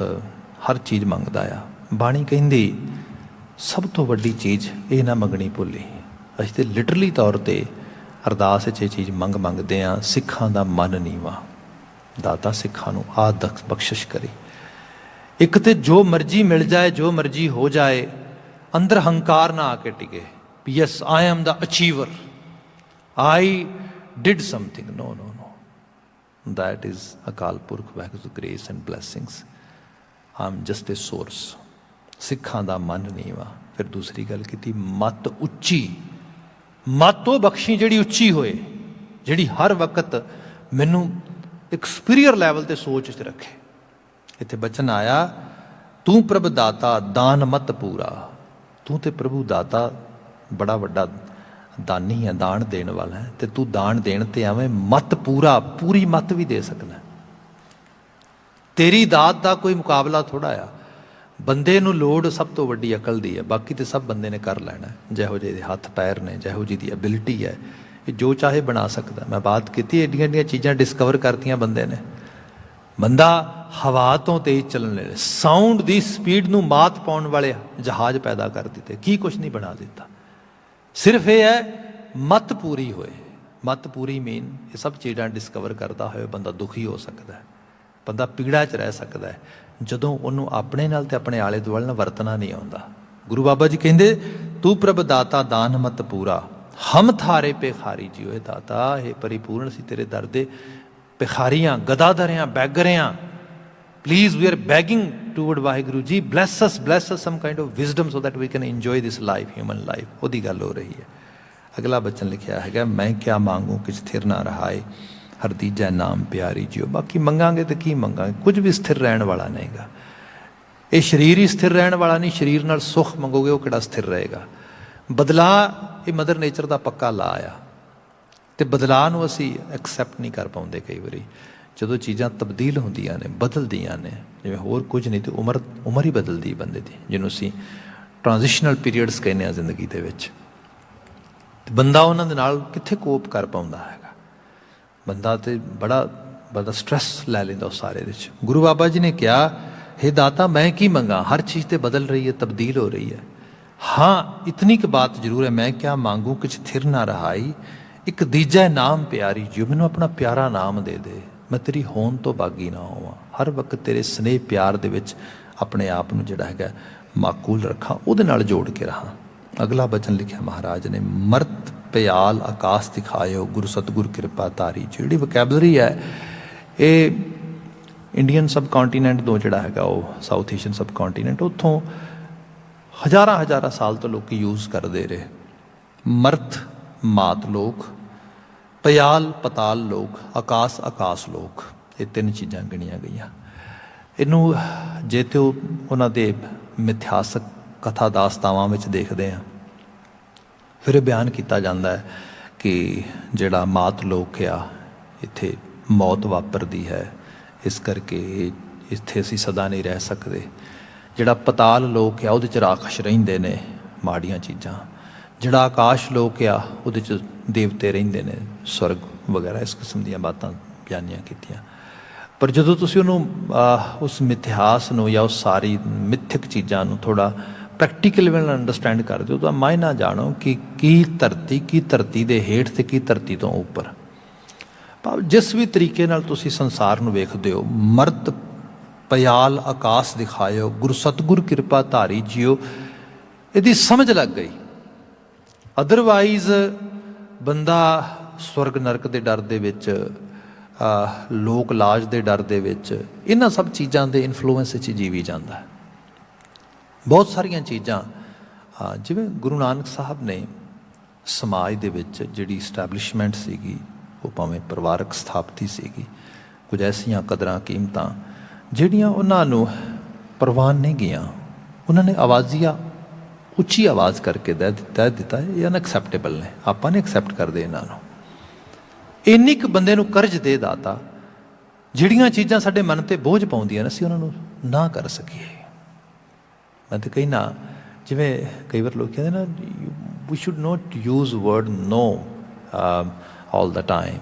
हर चीज़ मंगदा आ। बाणी कहिंदी सब तो वड्डी चीज़ ये ना मंगनी भुल्ली। असीं तो लिटरली तौर पर अरदास ये चीज़ मंगते हैं, सिखां दा मन नीवा, दाता सिखां नूं आ बख्शिश करी। एक तो जो मर्जी मिल जाए, जो मर्जी हो जाए, अंदर हंकार ना आके टिके, yes I am the achiever, I did something. No no no, that is Akal Purakh Waheguru grace and blessings. I am just a source. ਸਿੱਖਾਂ ਦਾ ਮਨ ਨੀਵਾਂ। ਫਿਰ ਦੂਸਰੀ ਗੱਲ ਕੀਤੀ, ਮੱਤ ਉੱਚੀ, ਮੱਤ ਉਹ ਬਖਸ਼ੀ ਜਿਹੜੀ ਉੱਚੀ ਹੋਏ, ਜਿਹੜੀ ਹਰ ਵਕਤ ਮੈਨੂੰ ਇੱਕ ਸੁਪੀਰੀਅਰ ਲੈਵਲ ਤੇ ਸੋਚ 'ਚ ਰੱਖੇ। ਇੱਥੇ ਬਚਨ ਆਇਆ, ਤੂੰ ਪ੍ਰਭ ਦਾਤਾ ਦਾਨ ਮਤ ਪੂਰਾ। ਤੂੰ ਤੇ ਪ੍ਰਭੂ ਦਾਤਾ ਬੜਾ ਵੱਡਾ ਦਾਨੀ ਹੈ, ਦਾਨ ਦੇਣ ਵਾਲਾ ਹੈ, ਤੇ ਤੂੰ ਦਾਨ ਦੇਣ ਤੇ ਐਵੇਂ ਮਤ ਪੂਰਾ, ਪੂਰੀ ਮਤ ਵੀ ਦੇ ਸਕਦਾ। ਤੇਰੀ ਦਾਤ ਦਾ ਕੋਈ ਮੁਕਾਬਲਾ ਥੋੜਾ ਆ। ਬੰਦੇ ਨੂੰ ਲੋੜ ਸਭ ਤੋਂ ਵੱਡੀ ਅਕਲ ਦੀ ਹੈ, ਬਾਕੀ ਤੇ ਸਭ ਬੰਦੇ ਨੇ ਕਰ ਲੈਣਾ। ਜਿਹੋ ਜਿਹੇ ਦੇ ਹੱਥ ਪੈਰ ਨੇ, ਜਿਹੋ ਜਿਹੀ ਦੀ ਐਬਿਲਿਟੀ ਹੈ, ਇਹ ਜੋ ਚਾਹੇ ਬਣਾ ਸਕਦਾ। ਮੈਂ ਬਾਤ ਕੀਤੀ, ਐਡੀਆਂ ਐਡੀਆਂ ਚੀਜ਼ਾਂ ਡਿਸਕਵਰ ਕਰਤੀਆਂ ਬੰਦੇ ਨੇ। ਬੰਦਾ ਹਵਾ ਤੋਂ ਤੇਜ਼ ਚੱਲਣ ਵਾਲੇ, ਸਾਊਂਡ ਦੀ ਸਪੀਡ ਨੂੰ ਮਾਤ ਪਾਉਣ ਵਾਲੇ ਜਹਾਜ਼ ਪੈਦਾ ਕਰ ਦਿੱਤੇ। ਕੀ ਕੁਛ ਨਹੀਂ ਬਣਾ ਦਿੱਤਾ। ਸਿਰਫ ਇਹ ਹੈ ਮਤ ਪੂਰੀ ਹੋਏ। ਮਤ ਪੂਰੀ ਮੀਨ ਇਹ ਸਭ ਚੀਜ਼ਾਂ ਡਿਸਕਵਰ ਕਰਦਾ ਹੋਏ ਬੰਦਾ ਦੁਖੀ ਹੋ ਸਕਦਾ ਹੈ, ਬੰਦਾ ਪੀੜਾ 'ਚ ਰਹਿ ਸਕਦਾ ਹੈ, ਜਦੋਂ ਉਹਨੂੰ ਆਪਣੇ ਨਾਲ ਤੇ ਆਪਣੇ ਆਲੇ ਦੁਆਲੇ ਨਾਲ ਵਰਤਣਾ ਨਹੀਂ ਆਉਂਦਾ। ਗੁਰੂ ਬਾਬਾ ਜੀ ਕਹਿੰਦੇ, ਤੂੰ ਪ੍ਰਭ ਦਾਤਾ ਦਾਨ ਮਤ ਪੂਰਾ, ਹਮ ਥਾਰੇ ਭਿਖਾਰੀ ਜੀ। ਓਏ ਦਾਤਾ, ਇਹ ਪਰਿਪੂਰਨ ਸੀ ਤੇਰੇ ਦਰ ਦੇ ਭਿਖਾਰੀਆਂ, ਗਦਾਧਰਿਆਂ, ਬੈਗਰਿਆਂ। Please we are begging toward Waheguru ji, bless us some kind of wisdom so that we can enjoy this life, human life. ਉਹਦੀ ਗੱਲ ਹੋ ਰਹੀ ਹੈ। ਅਗਲਾ ਬਚਨ ਲਿਖਿਆ ਹੈਗਾ, ਮੈਂ ਕਿਆ ਮੰਗੂ ਕਿਛ ਥਿਰ ਨਾ ਰਹਾਏ, ਹਰ ਤੀਜਾ ਨਾਮ ਪਿਆਰੀ ਜਿਉ। ਬਾਕੀ ਮੰਗਾਂਗੇ ਤੇ ਕੀ ਮੰਗਾਂਗੇ, ਕੁਝ ਵੀ ਸਥਿਰ ਰਹਿਣ ਵਾਲਾ ਨਹੀਂਗਾ। ਇਹ ਸਰੀਰ ਹੀ ਸਥਿਰ ਰਹਿਣ ਵਾਲਾ ਨਹੀਂ। ਸਰੀਰ ਨਾਲ ਸੁੱਖ ਮੰਗੋਗੇ, ਉਹ ਕਿਹੜਾ ਸਥਿਰ ਰਹੇਗਾ। ਬਦਲਾਅ ਇਹ ਮਦਰ ਨੇਚਰ ਦਾ ਪੱਕਾ ਲਾ ਆ, ਤੇ ਬਦਲਾਅ ਨੂੰ ਅਸੀਂ ਐਕਸੈਪਟ ਨਹੀਂ ਕਰ ਪਾਉਂਦੇ। ਕਈ ਵਾਰੀ ਜਦੋਂ ਚੀਜ਼ਾਂ ਤਬਦੀਲ ਹੁੰਦੀਆਂ ਨੇ, ਬਦਲਦੀਆਂ ਨੇ, ਜਿਵੇਂ ਹੋਰ ਕੁਝ ਨਹੀਂ ਤੇ ਉਮਰ ਹੀ ਬਦਲਦੀ ਬੰਦੇ ਦੀ, ਜਿਹਨੂੰ ਅਸੀਂ ਟ੍ਰਾਂਜ਼ਿਸ਼ਨਲ ਪੀਰੀਅਡਸ ਕਹਿੰਦੇ ਹਾਂ ਜ਼ਿੰਦਗੀ ਦੇ ਵਿੱਚ। ਤੇ ਬੰਦਾ ਉਹਨਾਂ ਦੇ ਨਾਲ ਕਿੱਥੇ ਕੋਪ ਕਰ ਪਾਉਂਦਾ ਹੈਗਾ। ਬੰਦਾ ਤੇ ਬੜਾ ਸਟ੍ਰੈਸ ਲੈ ਲੈਂਦਾ ਉਸ ਸਾਰੇ ਵਿੱਚ। ਗੁਰੂ ਬਾਬਾ ਜੀ ਨੇ ਕਿਹਾ, हे ਦਾਤਾ ਮੈਂ ਕੀ ਮੰਗਾ, ਹਰ ਚੀਜ਼ ਤੇ ਬਦਲ ਰਹੀ ਹੈ, ਤਬਦੀਲ ਹੋ ਰਹੀ ਹੈ। हाँ इतनी की बात जरूर है, मैं क्या मांगू कुछ थिर ना रहाई, एक दीजा नाम प्यारी जियो। मैनू अपना प्यारा नाम दे दे, मैं तेरी होन तो बागी ना होवां, हर वक्त तेरे स्नेह प्यार दे विच अपने आप नूं जिहड़ा हैगा माकूल रखां, उहदे नाल जोड़ के रहां। अगला बचन लिखिया महाराज ने, मरत प्याल आकाश दिखायो, गुरु सतगुर कृपा तारी। जिहड़ी वकैबलरी है ये इंडियन सब कॉन्टीनेंट ਤੋਂ ਜਿਹੜਾ ਹੈਗਾ ਉਹ ਸਾਊਥ ਏਸ਼ੀਅਨ ਸਬ ਕੌਂਟੀਨੈਂਟ, ਉੱਥੋਂ ਹਜ਼ਾਰਾਂ ਸਾਲ ਤੋਂ ਲੋਕ ਯੂਜ਼ ਕਰਦੇ ਰਹੇ। ਮਰਤ ਮਾਤ ਲੋਕ, ਪਿਆਲ ਪਤਾਲ ਲੋਕ, ਆਕਾਸ ਲੋਕ, ਇਹ ਤਿੰਨ ਚੀਜ਼ਾਂ ਗਿਣੀਆਂ ਗਈਆਂ। ਇਹਨੂੰ ਜੇ ਤੇ ਉਹਨਾਂ ਦੇ ਮਿਥਿਹਾਸਕ ਕਥਾ ਦਾਸਤਾਵਾਂ ਵਿੱਚ ਦੇਖਦੇ ਹਾਂ, ਫਿਰ ਇਹ ਬਿਆਨ ਕੀਤਾ ਜਾਂਦਾ ਹੈ ਕਿ ਜਿਹੜਾ ਮਾਤ ਲੋਕ ਆ, ਇੱਥੇ ਮੌਤ ਵਾਪਰਦੀ ਹੈ, ਇਸ ਕਰਕੇ ਇੱਥੇ ਅਸੀਂ ਸਦਾ ਨਹੀਂ ਰਹਿ ਸਕਦੇ। ਜਿਹੜਾ ਪਤਾਲ ਲੋਕ ਆ ਉਹਦੇ 'ਚ ਰਾਖਸ਼ ਰਹਿੰਦੇ ਨੇ, ਮਾੜੀਆਂ ਚੀਜ਼ਾਂ। ਜਿਹੜਾ ਆਕਾਸ਼ ਲੋਕ ਆ ਉਹਦੇ 'ਚ ਦੇਵਤੇ ਰਹਿੰਦੇ ਨੇ, ਸਵਰਗ ਵਗੈਰਾ, ਇਸ ਕਿਸਮ ਦੀਆਂ ਬਾਤਾਂ ਬਿਆਨੀਆਂ ਕੀਤੀਆਂ। ਪਰ ਜਦੋਂ ਤੁਸੀਂ ਉਹਨੂੰ ਉਸ ਮਿਥਿਹਾਸ ਨੂੰ ਜਾਂ ਉਸ ਸਾਰੀ ਮਿਥਿਕ ਚੀਜ਼ਾਂ ਨੂੰ ਥੋੜ੍ਹਾ ਪ੍ਰੈਕਟੀਕਲ ਵੇ ਨਾਲ ਅੰਡਰਸਟੈਂਡ ਕਰਦੇ ਹੋ, ਤਾਂ ਮਾਇਨਾ ਜਾਣੋ ਕਿ ਕੀ ਧਰਤੀ ਦੇ ਹੇਠ ਤੇ ਕੀ ਧਰਤੀ ਤੋਂ ਉੱਪਰ। ਭਾਵ ਜਿਸ ਵੀ ਤਰੀਕੇ ਨਾਲ ਤੁਸੀਂ ਸੰਸਾਰ ਨੂੰ ਵੇਖਦੇ ਹੋ, ਮਰਤ ਪਿਆਲ ਆਕਾਸ਼ ਦਿਖਾਇਓ, ਗੁਰੂ ਸਤਗੁਰ ਕਿਰਪਾ ਧਾਰੀ ਜਿਓ, ਇਹਦੀ ਸਮਝ ਲੱਗ ਗਈ। ਅਦਰਵਾਈਜ਼ ਬੰਦਾ ਸਵਰਗ ਨਰਕ ਦੇ ਡਰ ਦੇ ਵਿੱਚ, ਲੋਕ ਲਾਜ ਦੇ ਡਰ ਦੇ ਵਿੱਚ, ਇਹਨਾਂ ਸਭ ਚੀਜ਼ਾਂ ਦੇ ਇਨਫਲੂਐਂਸ ਵਿੱਚ ਜੀਵੀ ਜਾਂਦਾ ਹੈ। ਬਹੁਤ ਸਾਰੀਆਂ ਚੀਜ਼ਾਂ ਜਿਵੇਂ ਗੁਰੂ ਨਾਨਕ ਸਾਹਿਬ ਨੇ ਸਮਾਜ ਦੇ ਵਿੱਚ ਜਿਹੜੀ ਇਸਟੈਬਲਿਸ਼ਮੈਂਟ ਸੀਗੀ, ਉਹ ਭਾਵੇਂ ਪਰਿਵਾਰਕ ਸਥਾਪਤੀ ਸੀਗੀ, ਕੁਝ ਐਸੀਆਂ ਕਦਰਾਂ ਕੀਮਤਾਂ ਜਿਹੜੀਆਂ ਉਹਨਾਂ ਨੂੰ ਪ੍ਰਵਾਨ ਨਹੀਂ ਗਈਆਂ। ਉਹਨਾਂ ਨੇ ਆਵਾਜ਼ੀਆ ਉੱਚੀ ਆਵਾਜ਼ ਕਰਕੇ ਕਹਿ ਦਿੱਤਾ ਇਹ ਅਨਐਕਸੈਪਟੇਬਲ ਨੇ, ਆਪਾਂ ਨਹੀਂ ਐਕਸੈਪਟ ਕਰਦੇ ਇਹਨਾਂ ਨੂੰ। ਇੰਨੀ ਕੁ ਬੰਦੇ ਨੂੰ ਕਰਜ਼ ਦੇ ਦਾਤਾ, ਜਿਹੜੀਆਂ ਚੀਜ਼ਾਂ ਸਾਡੇ ਮਨ 'ਤੇ ਬੋਝ ਪਾਉਂਦੀਆਂ ਨੇ, ਅਸੀਂ ਉਹਨਾਂ ਨੂੰ ਨਾ ਕਰ ਸਕੀਏ। ਮੈਂ ਤਾਂ ਕਹਿਣਾ, ਜਿਵੇਂ ਕਈ ਵਾਰ ਲੋਕ ਕਹਿੰਦੇ ਨਾ, we should not use word no all the time,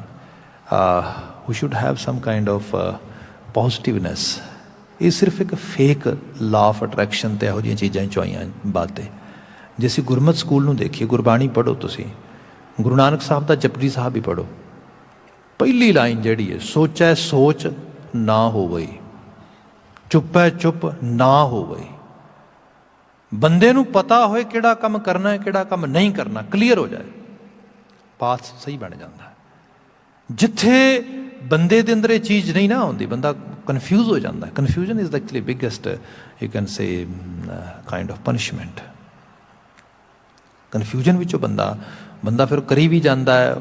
we should have some kind of positiveness। ਇਹ ਸਿਰਫ ਇੱਕ ਫੇਕ ਲਾ ਆਫ ਅਟਰੈਕਸ਼ਨ ਤੇ ਇਹੋ ਜਿਹੀਆਂ ਚੀਜ਼ਾਂ 'ਚੋਂ ਆਈਆਂ ਬਾतें। ਜੇ ਅਸੀਂ ਗੁਰਮਤ ਸਕੂਲ ਨੂੰ ਦੇਖੀਏ, ਗੁਰਬਾਣੀ ਪੜ੍ਹੋ ਤੁਸੀਂ, ਗੁਰੂ ਨਾਨਕ ਸਾਹਿਬ ਦਾ ਜਪਜੀ ਸਾਹਿਬ ਹੀ ਪੜ੍ਹੋ, ਪਹਿਲੀ ਲਾਈਨ ਜਿਹੜੀ ਹੈ, ਸੋਚੈ ਸੋਚ ਨਾ ਹੋਵਈ, ਚੁੱਪੈ ਚੁੱਪ ਨਾ ਹੋਵਈ। ਬੰਦੇ ਨੂੰ ਪਤਾ ਹੋਏ ਕਿਹੜਾ ਕੰਮ ਕਰਨਾ ਹੈ, ਕਿਹੜਾ ਕੰਮ ਨਹੀਂ ਕਰਨਾ, ਕਲੀਅਰ ਹੋ ਜਾਏ, ਪਾਥ ਸਹੀ ਬਣ ਜਾਂਦਾ। ਜਿੱਥੇ ਬੰਦੇ ਦੇ ਅੰਦਰ ਇਹ ਚੀਜ਼ ਨਹੀਂ ਨਾ ਆਉਂਦੀ, ਬੰਦਾ ਕਨਫਿਊਜ਼ ਹੋ ਜਾਂਦਾ। Confusion is actually biggest you can say kind of punishment. Confusion ਵਿੱਚੋਂ ਬੰਦਾ ਫਿਰ ਕਰੀ ਵੀ ਜਾਂਦਾ ਹੈ,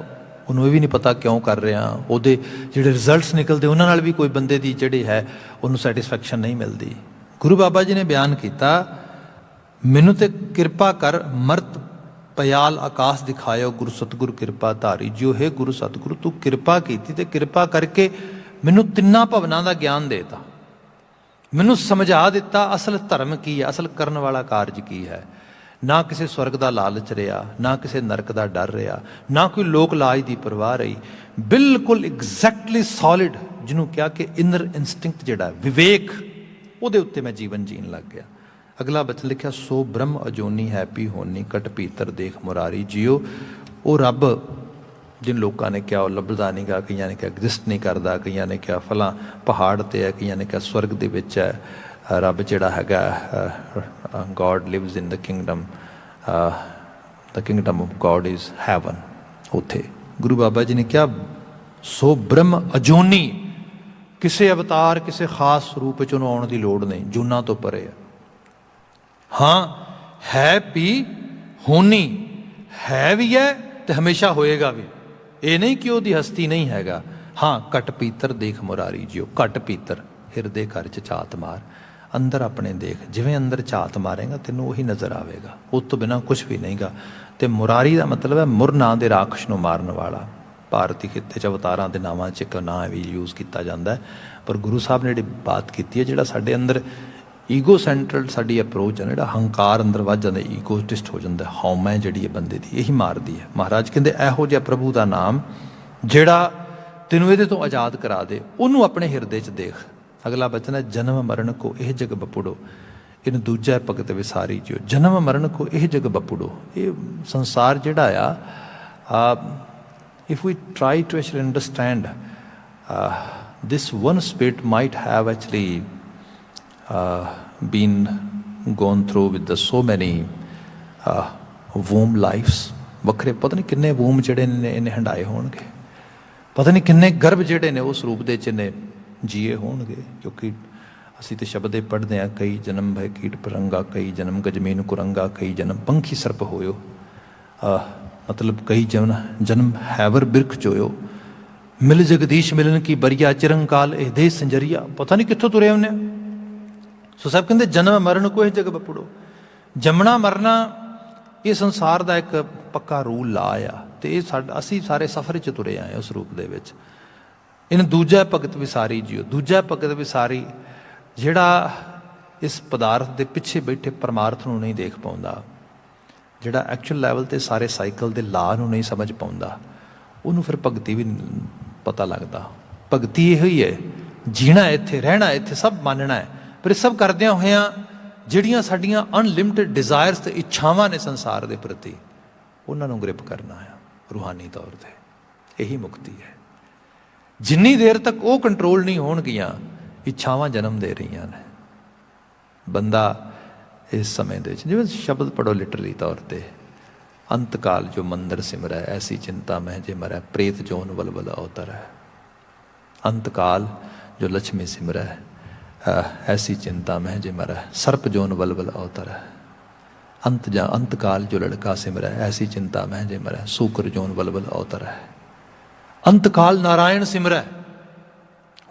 ਉਹਨੂੰ ਇਹ ਵੀ ਨਹੀਂ ਪਤਾ ਕਿਉਂ ਕਰ ਰਿਹਾ। ਉਹਦੇ ਜਿਹੜੇ ਰਿਜ਼ਲਟਸ ਨਿਕਲਦੇ ਉਹਨਾਂ ਨਾਲ ਵੀ ਕੋਈ ਬੰਦੇ ਦੀ ਜਿਹੜੀ ਹੈ ਉਹਨੂੰ ਸੈਟਿਸਫੈਕਸ਼ਨ ਨਹੀਂ ਮਿਲਦੀ। ਗੁਰੂ ਬਾਬਾ ਜੀ ਨੇ ਬਿਆਨ ਕੀਤਾ, ਮੈਨੂੰ ਤੇ ਕਿਰਪਾ ਕਰ ਮਰਤ ਪਿਆਲ ਆਕਾਸ਼ ਦਿਖਾਇਓ, ਗੁਰੂ ਸਤਿਗੁਰ ਕਿਰਪਾ ਧਾਰੀ ਜਿਉ। ਹੈ ਗੁਰੂ ਸਤਿਗੁਰੂ, ਤੂੰ ਕਿਰਪਾ ਕੀਤੀ ਤੇ ਕਿਰਪਾ ਕਰਕੇ ਮੈਨੂੰ ਤਿੰਨਾਂ ਭਵਨਾਂ ਦਾ ਗਿਆਨ ਦੇ ਤਾ, ਮੈਨੂੰ ਸਮਝਾ ਦਿੱਤਾ ਅਸਲ ਧਰਮ ਕੀ ਹੈ, ਅਸਲ ਕਰਨ ਵਾਲਾ ਕਾਰਜ ਕੀ ਹੈ। ਨਾ ਕਿਸੇ ਸਵਰਗ ਦਾ ਲਾਲਚ ਰਿਹਾ, ਨਾ ਕਿਸੇ ਨਰਕ ਦਾ ਡਰ ਰਿਹਾ, ਨਾ ਕੋਈ ਲੋਕ ਲਾਜ ਦੀ ਪਰਵਾਹ ਰਹੀ। ਬਿਲਕੁਲ ਐਗਜ਼ੈਕਟਲੀ ਸੋਲਿਡ, ਜਿਹਨੂੰ ਕਿਹਾ ਕਿ ਇਨਰ ਇੰਸਟਿੰਕਟ ਜਿਹੜਾ ਵਿਵੇਕ, ਉਹਦੇ ਉੱਤੇ ਮੈਂ ਜੀਵਨ ਜੀਣ ਲੱਗ ਗਿਆ। ਅਗਲਾ ਬਚਨ ਲਿਖਿਆ, ਸੋ ਬ੍ਰਹਮ ਅਜੋਨੀ ਹੈਪੀ ਹੋਨੀ ਕਟ ਭੀਤਰ ਦੇਖ ਮੁਰਾਰੀ ਜੀਓ। ਉਹ ਰੱਬ ਜਿਨ ਲੋਕਾਂ ਨੇ ਕਿਹਾ ਉਹ ਲੱਭਦਾ ਨਹੀਂ ਗਾ, ਕਈਆਂ ਨੇ ਕਿਹਾ ਐਗਜ਼ਿਸਟ ਨਹੀਂ ਕਰਦਾ, ਕਈਆਂ ਨੇ ਕਿਹਾ ਫਲਾਂ ਪਹਾੜ 'ਤੇ ਹੈ, ਕਈਆਂ ਨੇ ਕਿਹਾ ਸਵਰਗ ਦੇ ਵਿੱਚ ਹੈ। ਰੱਬ ਜਿਹੜਾ ਹੈਗਾ, God lives in the kingdom of God is heaven. ਉੱਥੇ ਗੁਰੂ ਬਾਬਾ ਜੀ ਨੇ ਕਿਹਾ, ਸੋ ਬ੍ਰਹਮ ਅਜੋਨੀ, ਕਿਸੇ ਅਵਤਾਰ ਕਿਸੇ ਖਾਸ ਰੂਪ ਵਿੱਚ ਉਹਨੂੰ ਆਉਣ ਦੀ ਲੋੜ ਨਹੀਂ, ਜੂਨਾਂ ਤੋਂ ਪਰੇ ਹੈ। ਹਾਂ ਹੈ ਵੀ ਹੋਣੀ, ਹੈ ਵੀ ਹੈ ਤੇ ਹਮੇਸ਼ਾ ਹੋਏਗਾ ਵੀ। ਇਹ ਨਹੀਂ ਕਿ ਉਹਦੀ ਹਸਤੀ ਨਹੀਂ ਹੈਗਾ। ਹਾਂ ਘਟ ਪੀਤਰ ਦੇਖ ਮੁਰਾਰੀ ਜਿਉ। ਘਟ ਪੀਤਰ, ਹਿਰਦੇ ਘਰ 'ਚ ਝਾਤ ਮਾਰ, ਅੰਦਰ ਆਪਣੇ ਦੇਖ। ਜਿਵੇਂ ਅੰਦਰ ਝਾਤ ਮਾਰੇਗਾ ਤੈਨੂੰ ਉਹੀ ਨਜ਼ਰ ਆਵੇਗਾ, ਉਸ ਤੋਂ ਬਿਨਾਂ ਕੁਛ ਵੀ ਨਹੀਂਗਾ। ਤੇ ਮੁਰਾਰੀ ਦਾ ਮਤਲਬ ਹੈ ਮੁਰ ਨਾਂ ਦੇ ਰਾਖਸ਼ ਨੂੰ ਮਾਰਨ ਵਾਲਾ। ਭਾਰਤੀ ਖਿੱਤੇ 'ਚ ਅਵਤਾਰਾਂ ਦੇ ਨਾਵਾਂ 'ਚ ਇੱਕ ਨਾਂ ਵੀ ਯੂਜ਼ ਕੀਤਾ ਜਾਂਦਾ ਹੈ, ਪਰ ਗੁਰੂ ਸਾਹਿਬ ਨੇ ਜਿਹੜੀ ਬਾਤ ਕੀਤੀ ਹੈ, ਜਿਹੜਾ ਸਾਡੇ ਅੰਦਰ ਈਗੋ ਸੈਂਟਰਲ ਸਾਡੀ ਅਪਰੋਚ ਹੈ, ਜਿਹੜਾ ਹੰਕਾਰ ਅੰਦਰ ਵੱਧ ਜਾਂਦਾ, ਈਗੋਟਿਸਟ ਹੋ ਜਾਂਦਾ, ਹਉਮੈ ਜਿਹੜੀ ਹੈ ਬੰਦੇ ਦੀ, ਇਹੀ ਮਾਰਦੀ ਹੈ। ਮਹਾਰਾਜ ਕਹਿੰਦੇ ਇਹੋ ਜਿਹਾ ਪ੍ਰਭੂ ਦਾ ਨਾਮ ਜਿਹੜਾ ਤੈਨੂੰ ਇਹਦੇ ਤੋਂ ਆਜ਼ਾਦ ਕਰਾ ਦੇ, ਉਹਨੂੰ ਆਪਣੇ ਹਿਰਦੇ 'ਚ ਦੇਖ। ਅਗਲਾ ਬਚਨ ਹੈ, ਜਨਮ ਮਰਨ ਕੋ ਇਹ ਜਗ ਬਪੁੜੋ, ਇਹਨੂੰ ਦੂਜਾ ਭਗਤ ਵਿਸਾਰੀ ਜਿਓ। ਜਨਮ ਮਰਨ ਕੋ ਇਹ ਜਗ ਬਪੁੜੋ, ਇਹ ਸੰਸਾਰ ਜਿਹੜਾ ਆ, if we try to actually understand this one spirit might have actually been gone through with the so many womb lives, ਵੱਖਰੇ ਪਤਾ ਨਹੀਂ ਕਿੰਨੇ ਵੂਮ ਜਿਹੜੇ ਨੇ ਇਹਨੇ ਹੰਡਾਏ ਹੋਣਗੇ, ਪਤਾ ਨਹੀਂ ਕਿੰਨੇ ਗਰਭ ਜਿਹੜੇ ਨੇ ਉਸ ਰੂਪ ਦੇ 'ਚ ਇਹਨੇ ਜੀਏ ਹੋਣਗੇ। ਕਿਉਂਕਿ ਅਸੀਂ ਤਾਂ ਸ਼ਬਦ ਇਹ ਪੜ੍ਹਦੇ ਹਾਂ, ਕਈ ਜਨਮ ਭੈ ਕੀਟ ਪਰੰਗਾ, ਕਈ ਜਨਮ ਗਜਮੀਨ ਕੁਰੰਗਾ, ਕਈ ਜਨਮ ਪੰਖੀ ਸਰਪ ਹੋਇਓ। ਮਤਲਬ ਕਈ ਜਨਮ ਹੈਵਰ ਬਿਰਖ ਚੋਇਓ, ਮਿਲ ਜਗਦੀਸ਼ ਮਿਲਨ ਕੀ ਬਰੀਆ, ਚਿਰੰਕਾਲ ਇਹ ਦੇ ਸੰਜਰੀਆ। ਪਤਾ ਨਹੀਂ ਕਿੱਥੋਂ ਤੁਰੇ ਉਹਨੇ। ਸੋ ਸਾਹਿਬ ਕਹਿੰਦੇ ਜਨਮ ਮਰਨ ਕੋ ਇਹ ਜਗ ਬਪੁੜੋ। ਜੰਮਣਾ ਮਰਨਾ ਇਹ ਸੰਸਾਰ ਦਾ ਇੱਕ ਪੱਕਾ ਰੂਲ ਲਾ ਆ, ਤੇ ਇਹ ਅਸੀਂ ਸਾਰੇ ਸਫ਼ਰ 'ਚ ਤੁਰੇ ਆਏ ਉਸ ਰੂਪ ਦੇ ਵਿੱਚ। ਇਹਨੂੰ ਦੂਜਾ ਭਗਤ ਵਿਸਾਰੀ ਜਿਓ। ਦੂਜਾ ਭਗਤ ਵਿਸਾਰੀ ਜਿਹੜਾ ਇਸ ਪਦਾਰਥ ਦੇ ਪਿੱਛੇ ਬੈਠੇ ਪਰਮਾਰਥ ਨੂੰ ਨਹੀਂ ਦੇਖ ਪਾਉਂਦਾ, ਜਿਹੜਾ ਐਕਚੁਅਲ ਲੈਵਲ 'ਤੇ ਸਾਰੇ ਸਾਈਕਲ ਦੇ ਲਾਅ ਨੂੰ ਨਹੀਂ ਸਮਝ ਪਾਉਂਦਾ, ਉਹਨੂੰ ਫਿਰ ਭਗਤੀ ਵੀ ਪਤਾ ਲੱਗਦਾ। ਭਗਤੀ ਇਹੋ ਹੀ ਹੈ, ਜੀਣਾ ਇੱਥੇ, ਰਹਿਣਾ ਇੱਥੇ, ਸਭ ਮੰਨਣਾ ਹੈ, ਪਰ ਇਹ ਸਭ ਕਰਦਿਆਂ ਹੋਇਆਂ ਜਿਹੜੀਆਂ ਸਾਡੀਆਂ ਅਨਲਿਮਿਟਿਡ ਡਿਜ਼ਾਇਰਸ ਤੇ ਇੱਛਾਵਾਂ ਨੇ ਸੰਸਾਰ ਦੇ ਪ੍ਰਤੀ, ਉਹਨਾਂ ਨੂੰ ਗ੍ਰਿਪ ਕਰਨਾ ਹੈ ਰੂਹਾਨੀ ਤੌਰ 'ਤੇ। ਇਹੀ ਮੁਕਤੀ ਹੈ। ਜਿੰਨੀ ਦੇਰ ਤੱਕ ਉਹ ਕੰਟਰੋਲ ਨਹੀਂ ਹੋਣਗੀਆਂ, ਇੱਛਾਵਾਂ ਜਨਮ ਦੇ ਰਹੀਆਂ ਨੇ। ਬੰਦਾ ਇਸ ਸਮੇਂ ਦੇ ਵਿੱਚ ਜਿਵੇਂ ਸ਼ਬਦ ਪੜ੍ਹੋ ਲਿਟਰਲੀ ਤੌਰ 'ਤੇ, ਅੰਤਕਾਲ ਜੋ ਮੰਦਰ ਸਿਮਰੈ ਐਸੀ ਚਿੰਤਾ ਮਹਿ ਜੇ ਮਰੈ, ਪ੍ਰੇਤ ਜੋਨ ਵਲਵਲ ਅਵਤਰੈ। ਅੰਤਕਾਲ ਜੋ ਲక్ష్ਮੀ ਸਿਮਰੈ ਐਸੀ ਚਿੰਤਾ ਮਹਿ ਜੇ ਮਰੈ, ਸਰਪ ਜੋਨ ਵਲਵਲ ਅਵਤਰੈ। ਅੰਤਕਾਲ ਜੋ ਲੜਕਾ ਸਿਮਰੈ ਐਸੀ ਚਿੰਤਾ ਮਹਿ ਜੇ ਮਰੈ, ਸੂਕਰ ਜੋਨ ਵਲਵਲ ਅਵਤਰੈ। ਅੰਤਕਾਲ ਨਾਰਾਇਣ ਸਿਮਰੈ।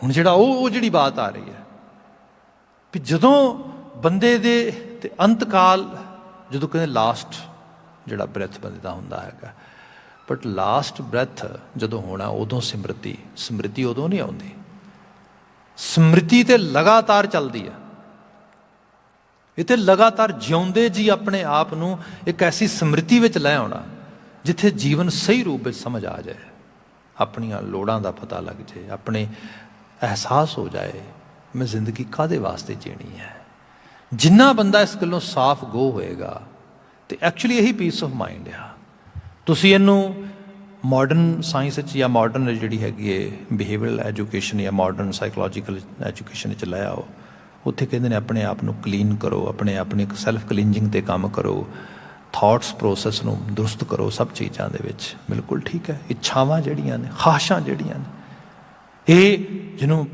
ਹੁਣ ਜਿਹੜਾ ਉਹ ਜਿਹੜੀ ਬਾਤ ਆ ਰਹੀ ਹੈ ਵੀ ਜਦੋਂ ਬੰਦੇ ਦੇ ਤੇ ਅੰਤਕਾਲ, ਜਦੋਂ ਕਹਿੰਦੇ ਲਾਸਟ ਜਿਹੜਾ ਬ੍ਰੈਥ ਬੰਦੇ ਦਾ ਹੁੰਦਾ ਹੈਗਾ, ਬਟ ਲਾਸਟ ਬ੍ਰੈਥ ਜਦੋਂ ਹੋਣਾ ਉਦੋਂ ਸਮ੍ਰਿਤੀ ਉਦੋਂ ਨਹੀਂ ਆਉਂਦੀ। ਸਮ੍ਰਿਤੀ ਤੇ ਲਗਾਤਾਰ ਚੱਲਦੀ ਹੈ। ਇਹ ਤੇ ਲਗਾਤਾਰ ਜਿਉਂਦੇ ਜੀ ਆਪਣੇ ਆਪ ਨੂੰ ਇੱਕ ਐਸੀ ਸਮ੍ਰਿਤੀ ਵਿੱਚ ਲੈ ਆਉਣਾ ਜਿੱਥੇ ਜੀਵਨ ਸਹੀ ਰੂਪ ਵਿੱਚ ਸਮਝ ਆ ਜਾਏ, ਆਪਣੀਆਂ ਲੋੜਾਂ ਦਾ ਪਤਾ ਲੱਗ ਜਾਏ, ਆਪਣੇ ਅਹਿਸਾਸ ਹੋ ਜਾਏ ਮੈਂ ਜ਼ਿੰਦਗੀ ਕਾਹਦੇ ਵਾਸਤੇ ਜੀਣੀ ਹੈ। ਜਿੰਨਾ ਬੰਦਾ ਇਸ ਗੱਲੋਂ ਸਾਫ਼ ਗੋ ਹੋਏਗਾ ਤੇ ਐਕਚੁਅਲੀ ਇਹੀ ਪੀਸ ਆਫ ਮਾਈਂਡ ਆ। ਤੁਸੀਂ ਇਹਨੂੰ ਮਾਡਰਨ ਸਾਇੰਸ ਵਿੱਚ ਜਾਂ ਮਾਡਰਨ ਜਿਹੜੀ ਹੈਗੀ ਹੈ ਬਿਹੇਵੀਅਰਲ ਐਜੂਕੇਸ਼ਨ ਜਾਂ ਮਾਡਰਨ ਸਾਈਕੋਲੋਜੀਕਲ ਐਜੂਕੇਸ਼ਨ ਵਿੱਚ ਲੈ ਆਓ। ਉੱਥੇ ਕਹਿੰਦੇ ਨੇ ਆਪਣੇ ਆਪ ਨੂੰ ਕਲੀਨ ਕਰੋ, ਆਪਣੀ ਸੈਲਫ ਕਲੀਨਜਿੰਗ 'ਤੇ ਕੰਮ ਕਰੋ, ਥਾਟਸ ਪ੍ਰੋਸੈਸ ਨੂੰ ਦਰੁਸਤ ਕਰੋ, ਸਭ ਚੀਜ਼ਾਂ ਦੇ ਵਿੱਚ ਬਿਲਕੁਲ ਠੀਕ ਹੈ। ਇੱਛਾਵਾਂ ਜਿਹੜੀਆਂ ਨੇ, ਖਾਹਿਸ਼ਾਂ ਜਿਹੜੀਆਂ ਨੇ, ਇਹ ਜਿਹਨੂੰ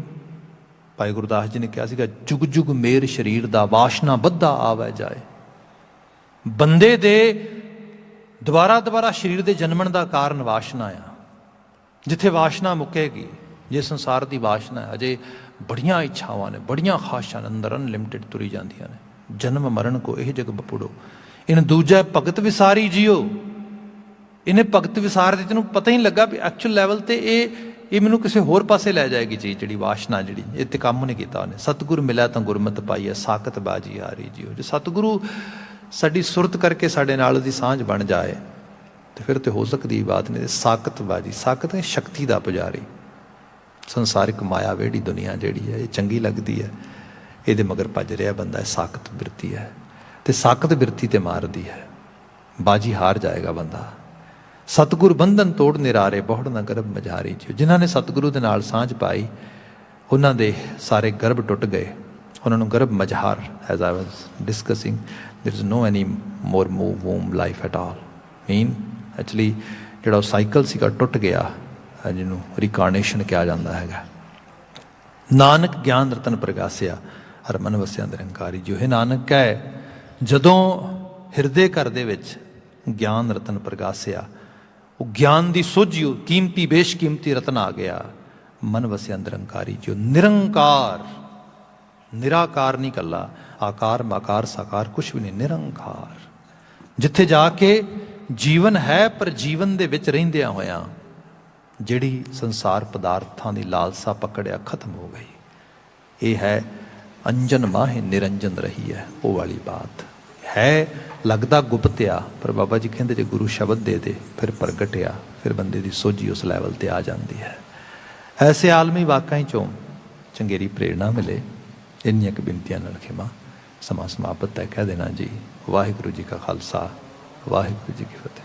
ਭਾਈ ਗੁਰਦਾਸ ਜੀ ਨੇ ਕਿਹਾ ਸੀਗਾ, ਜੁਗ ਜੁਗ ਮੇਰ ਸਰੀਰ ਦਾ ਵਾਸ਼ਨਾ ਬੱਧਾ ਆਵੈ ਜਾਏ। ਬੰਦੇ ਦੇ ਦੁਬਾਰਾ ਦੁਬਾਰਾ ਸਰੀਰ ਦੇ ਜਨਮਣ ਦਾ ਕਾਰਨ ਵਾਸ਼ਨਾ ਆ। ਜਿੱਥੇ ਵਾਸ਼ਨਾ ਮੁੱਕੇਗੀ, ਜੇ ਸੰਸਾਰ ਦੀ ਵਾਸ਼ਨਾ ਹੈ, ਅਜੇ ਬੜੀਆਂ ਇੱਛਾਵਾਂ ਨੇ, ਬੜੀਆਂ ਖਾਸ਼ਾਂ ਨੇ ਅੰਦਰ ਅਨਲਿਮਿਟਿਡ ਤੁਰੀ ਜਾਂਦੀਆਂ ਨੇ। ਜਨਮ ਮਰਨ ਕੋ ਇਹ ਜਗ ਬਪੁੜੋ, ਇਹਨੂੰ ਦੂਜਾ ਭਗਤ ਵਿਸਾਰੀ ਜੀਓ। ਇਹਨੇ ਭਗਤ ਵਿਸਾਰ ਦੀ, ਤੈਨੂੰ ਪਤਾ ਹੀ ਨਹੀਂ ਲੱਗਾ ਵੀ ਐਕਚੁਅਲ ਲੈਵਲ ਤੇ ਇਹ ਮੈਨੂੰ ਕਿਸੇ ਹੋਰ ਪਾਸੇ ਲੈ ਜਾਏਗੀ ਚੀਜ਼, ਜਿਹੜੀ ਵਾਸ਼ਨਾ, ਜਿਹੜੀ ਇਹ ਤੇ ਕੰਮ ਨਹੀਂ ਕੀਤਾ ਉਹਨੇ। ਸਤਿਗੁਰ ਮਿਲਿਆ ਤਾਂ ਗੁਰਮਤਿ ਪਾਈ ਹੈ, ਸਾਕਤ ਬਾਜੀ ਹਾਰੀ ਜੀਓ। ਜੇ ਸਤਿਗੁਰੂ ਸਾਡੀ ਸੁਰਤ ਕਰਕੇ ਸਾਡੇ ਨਾਲ ਉਹਦੀ ਸਾਂਝ ਬਣ ਜਾਏ ਤੇ ਫਿਰ ਤੇ ਹੋ ਸਕਦੀ ਬਾਤ ਨਹੀਂ। ਸਾਕਤ ਬਾਜੀ, ਸਾਕਤ ਹੈ ਸ਼ਕਤੀ ਦਾ ਪੁਜਾਰੀ। ਸੰਸਾਰਿਕ ਮਾਇਆ ਵੇੜੀ ਦੁਨੀਆ ਜਿਹੜੀ ਹੈ, ਇਹ ਚੰਗੀ ਲੱਗਦੀ ਹੈ, ਇਹਦੇ ਮਗਰ ਭੱਜ ਰਿਹਾ ਬੰਦਾ, ਇਹ ਸਾਕਤ ਬਿਰਤੀ ਹੈ। ਤੇ ਸਾਕਤ ਬਿਰਤੀ ਤੇ ਮਾਰਦੀ ਹੈ, ਬਾਜੀ ਹਾਰ ਜਾਏਗਾ ਬੰਦਾ। ਸਤਿਗੁਰ ਬੰਧਨ ਤੋੜ ਨਿਰਾਰੇ, ਬਹੁੜ ਨਾ ਗਰਭ ਮਝਾਰੀ ਜੀ। ਜਿਨ੍ਹਾਂ ਨੇ ਸਤਿਗੁਰੂ ਦੇ ਨਾਲ ਸਾਂਝ ਪਾਈ, ਉਹਨਾਂ ਦੇ ਸਾਰੇ ਗਰਭ ਟੁੱਟ ਗਏ, ਉਹਨਾਂ ਨੂੰ ਗਰਭ ਮਝਾਰ, as I was discussing, there is no any more move womb life at all. Mean actually ਜਿਹੜਾ ਉਹ ਸਾਈਕਲ ਸੀਗਾ ਟੁੱਟ ਗਿਆ, ਜਿਹਨੂੰ ਰਿਕਾਰਨੇਸ਼ਨ ਕਿਹਾ ਜਾਂਦਾ ਹੈਗਾ। ਨਾਨਕ ਗਿਆਨ ਰਤਨ ਪ੍ਰਗਾਸਿਆ, ਹਰ ਮਨ ਵਸਿਆ ਨਿਰੰਕਾਰੀ ਜੀ। ਇਹ ਨਾਨਕ ਹੈ, ਜਦੋਂ ਹਿਰਦੇ ਘਰ ਦੇ ਵਿੱਚ ਗਿਆਨ ਰਤਨ ਪ੍ਰਗਾਸਿਆ, ਉਹ ਗਿਆਨ ਦੀ ਸੋਝੀ, ਕੀਮਤੀ ਬੇਸ਼ਕੀਮਤੀ ਰਤਨ ਆ ਗਿਆ, ਮਨ ਵਸਿਆ ਨਿਰੰਕਾਰੀ ਜੀ। ਨਿਰੰਕਾਰ, ਨਿਰਾਕਾਰ ਨਹੀਂ ਕੱਲਾ, ਆਕਾਰ ਮਾਕਾਰ ਸਾਕਾਰ ਕੁਛ ਵੀ ਨਹੀਂ, ਨਿਰੰਕਾਰ। ਜਿੱਥੇ ਜਾ ਕੇ ਜੀਵਨ ਹੈ, ਪਰ ਜੀਵਨ ਦੇ ਵਿੱਚ ਰਹਿੰਦਿਆਂ ਹੋਇਆਂ ਜਿਹੜੀ ਸੰਸਾਰ ਪਦਾਰਥਾਂ ਦੀ ਲਾਲਸਾ ਪਕੜਿਆ ਖਤਮ ਹੋ ਗਈ। ਇਹ ਹੈ ਅੰਜਨ ਮਾਹੇ ਨਿਰੰਜਨ ਰਹੀ ਹੈ, ਉਹ ਵਾਲੀ ਬਾਤ ਹੈ। ਲੱਗਦਾ ਗੁਪਤ ਆ, ਪਰ ਬਾਬਾ ਜੀ ਕਹਿੰਦੇ ਜੇ ਗੁਰੂ ਸ਼ਬਦ ਦੇ ਦੇ ਫਿਰ ਪ੍ਰਗਟ ਆ, ਫਿਰ ਬੰਦੇ ਦੀ ਸੋਝੀ ਉਸ ਲੈਵਲ ਤੇ ਆ ਜਾਂਦੀ ਹੈ। ਐਸੇ ਆਲਮੀ ਵਾਕਾਂ ਚੋਂ ਚੰਗੇਰੀ ਪ੍ਰੇਰਣਾ ਮਿਲੇ। ਇੰਨੀਆਂ ਕੁ ਬੇਨਤੀਆਂ ਨਾਲ ਖਿਮਾ, ਸਮਾਂ ਸਮਾਪਤ ਹੈ। ਕਹਿ ਦੇਣਾ ਜੀ, ਵਾਹਿਗੁਰੂ ਜੀ ਕਾ ਖਾਲਸਾ, ਵਾਹਿਗੁਰੂ ਜੀ ਕੀ ਫਤਿਹ।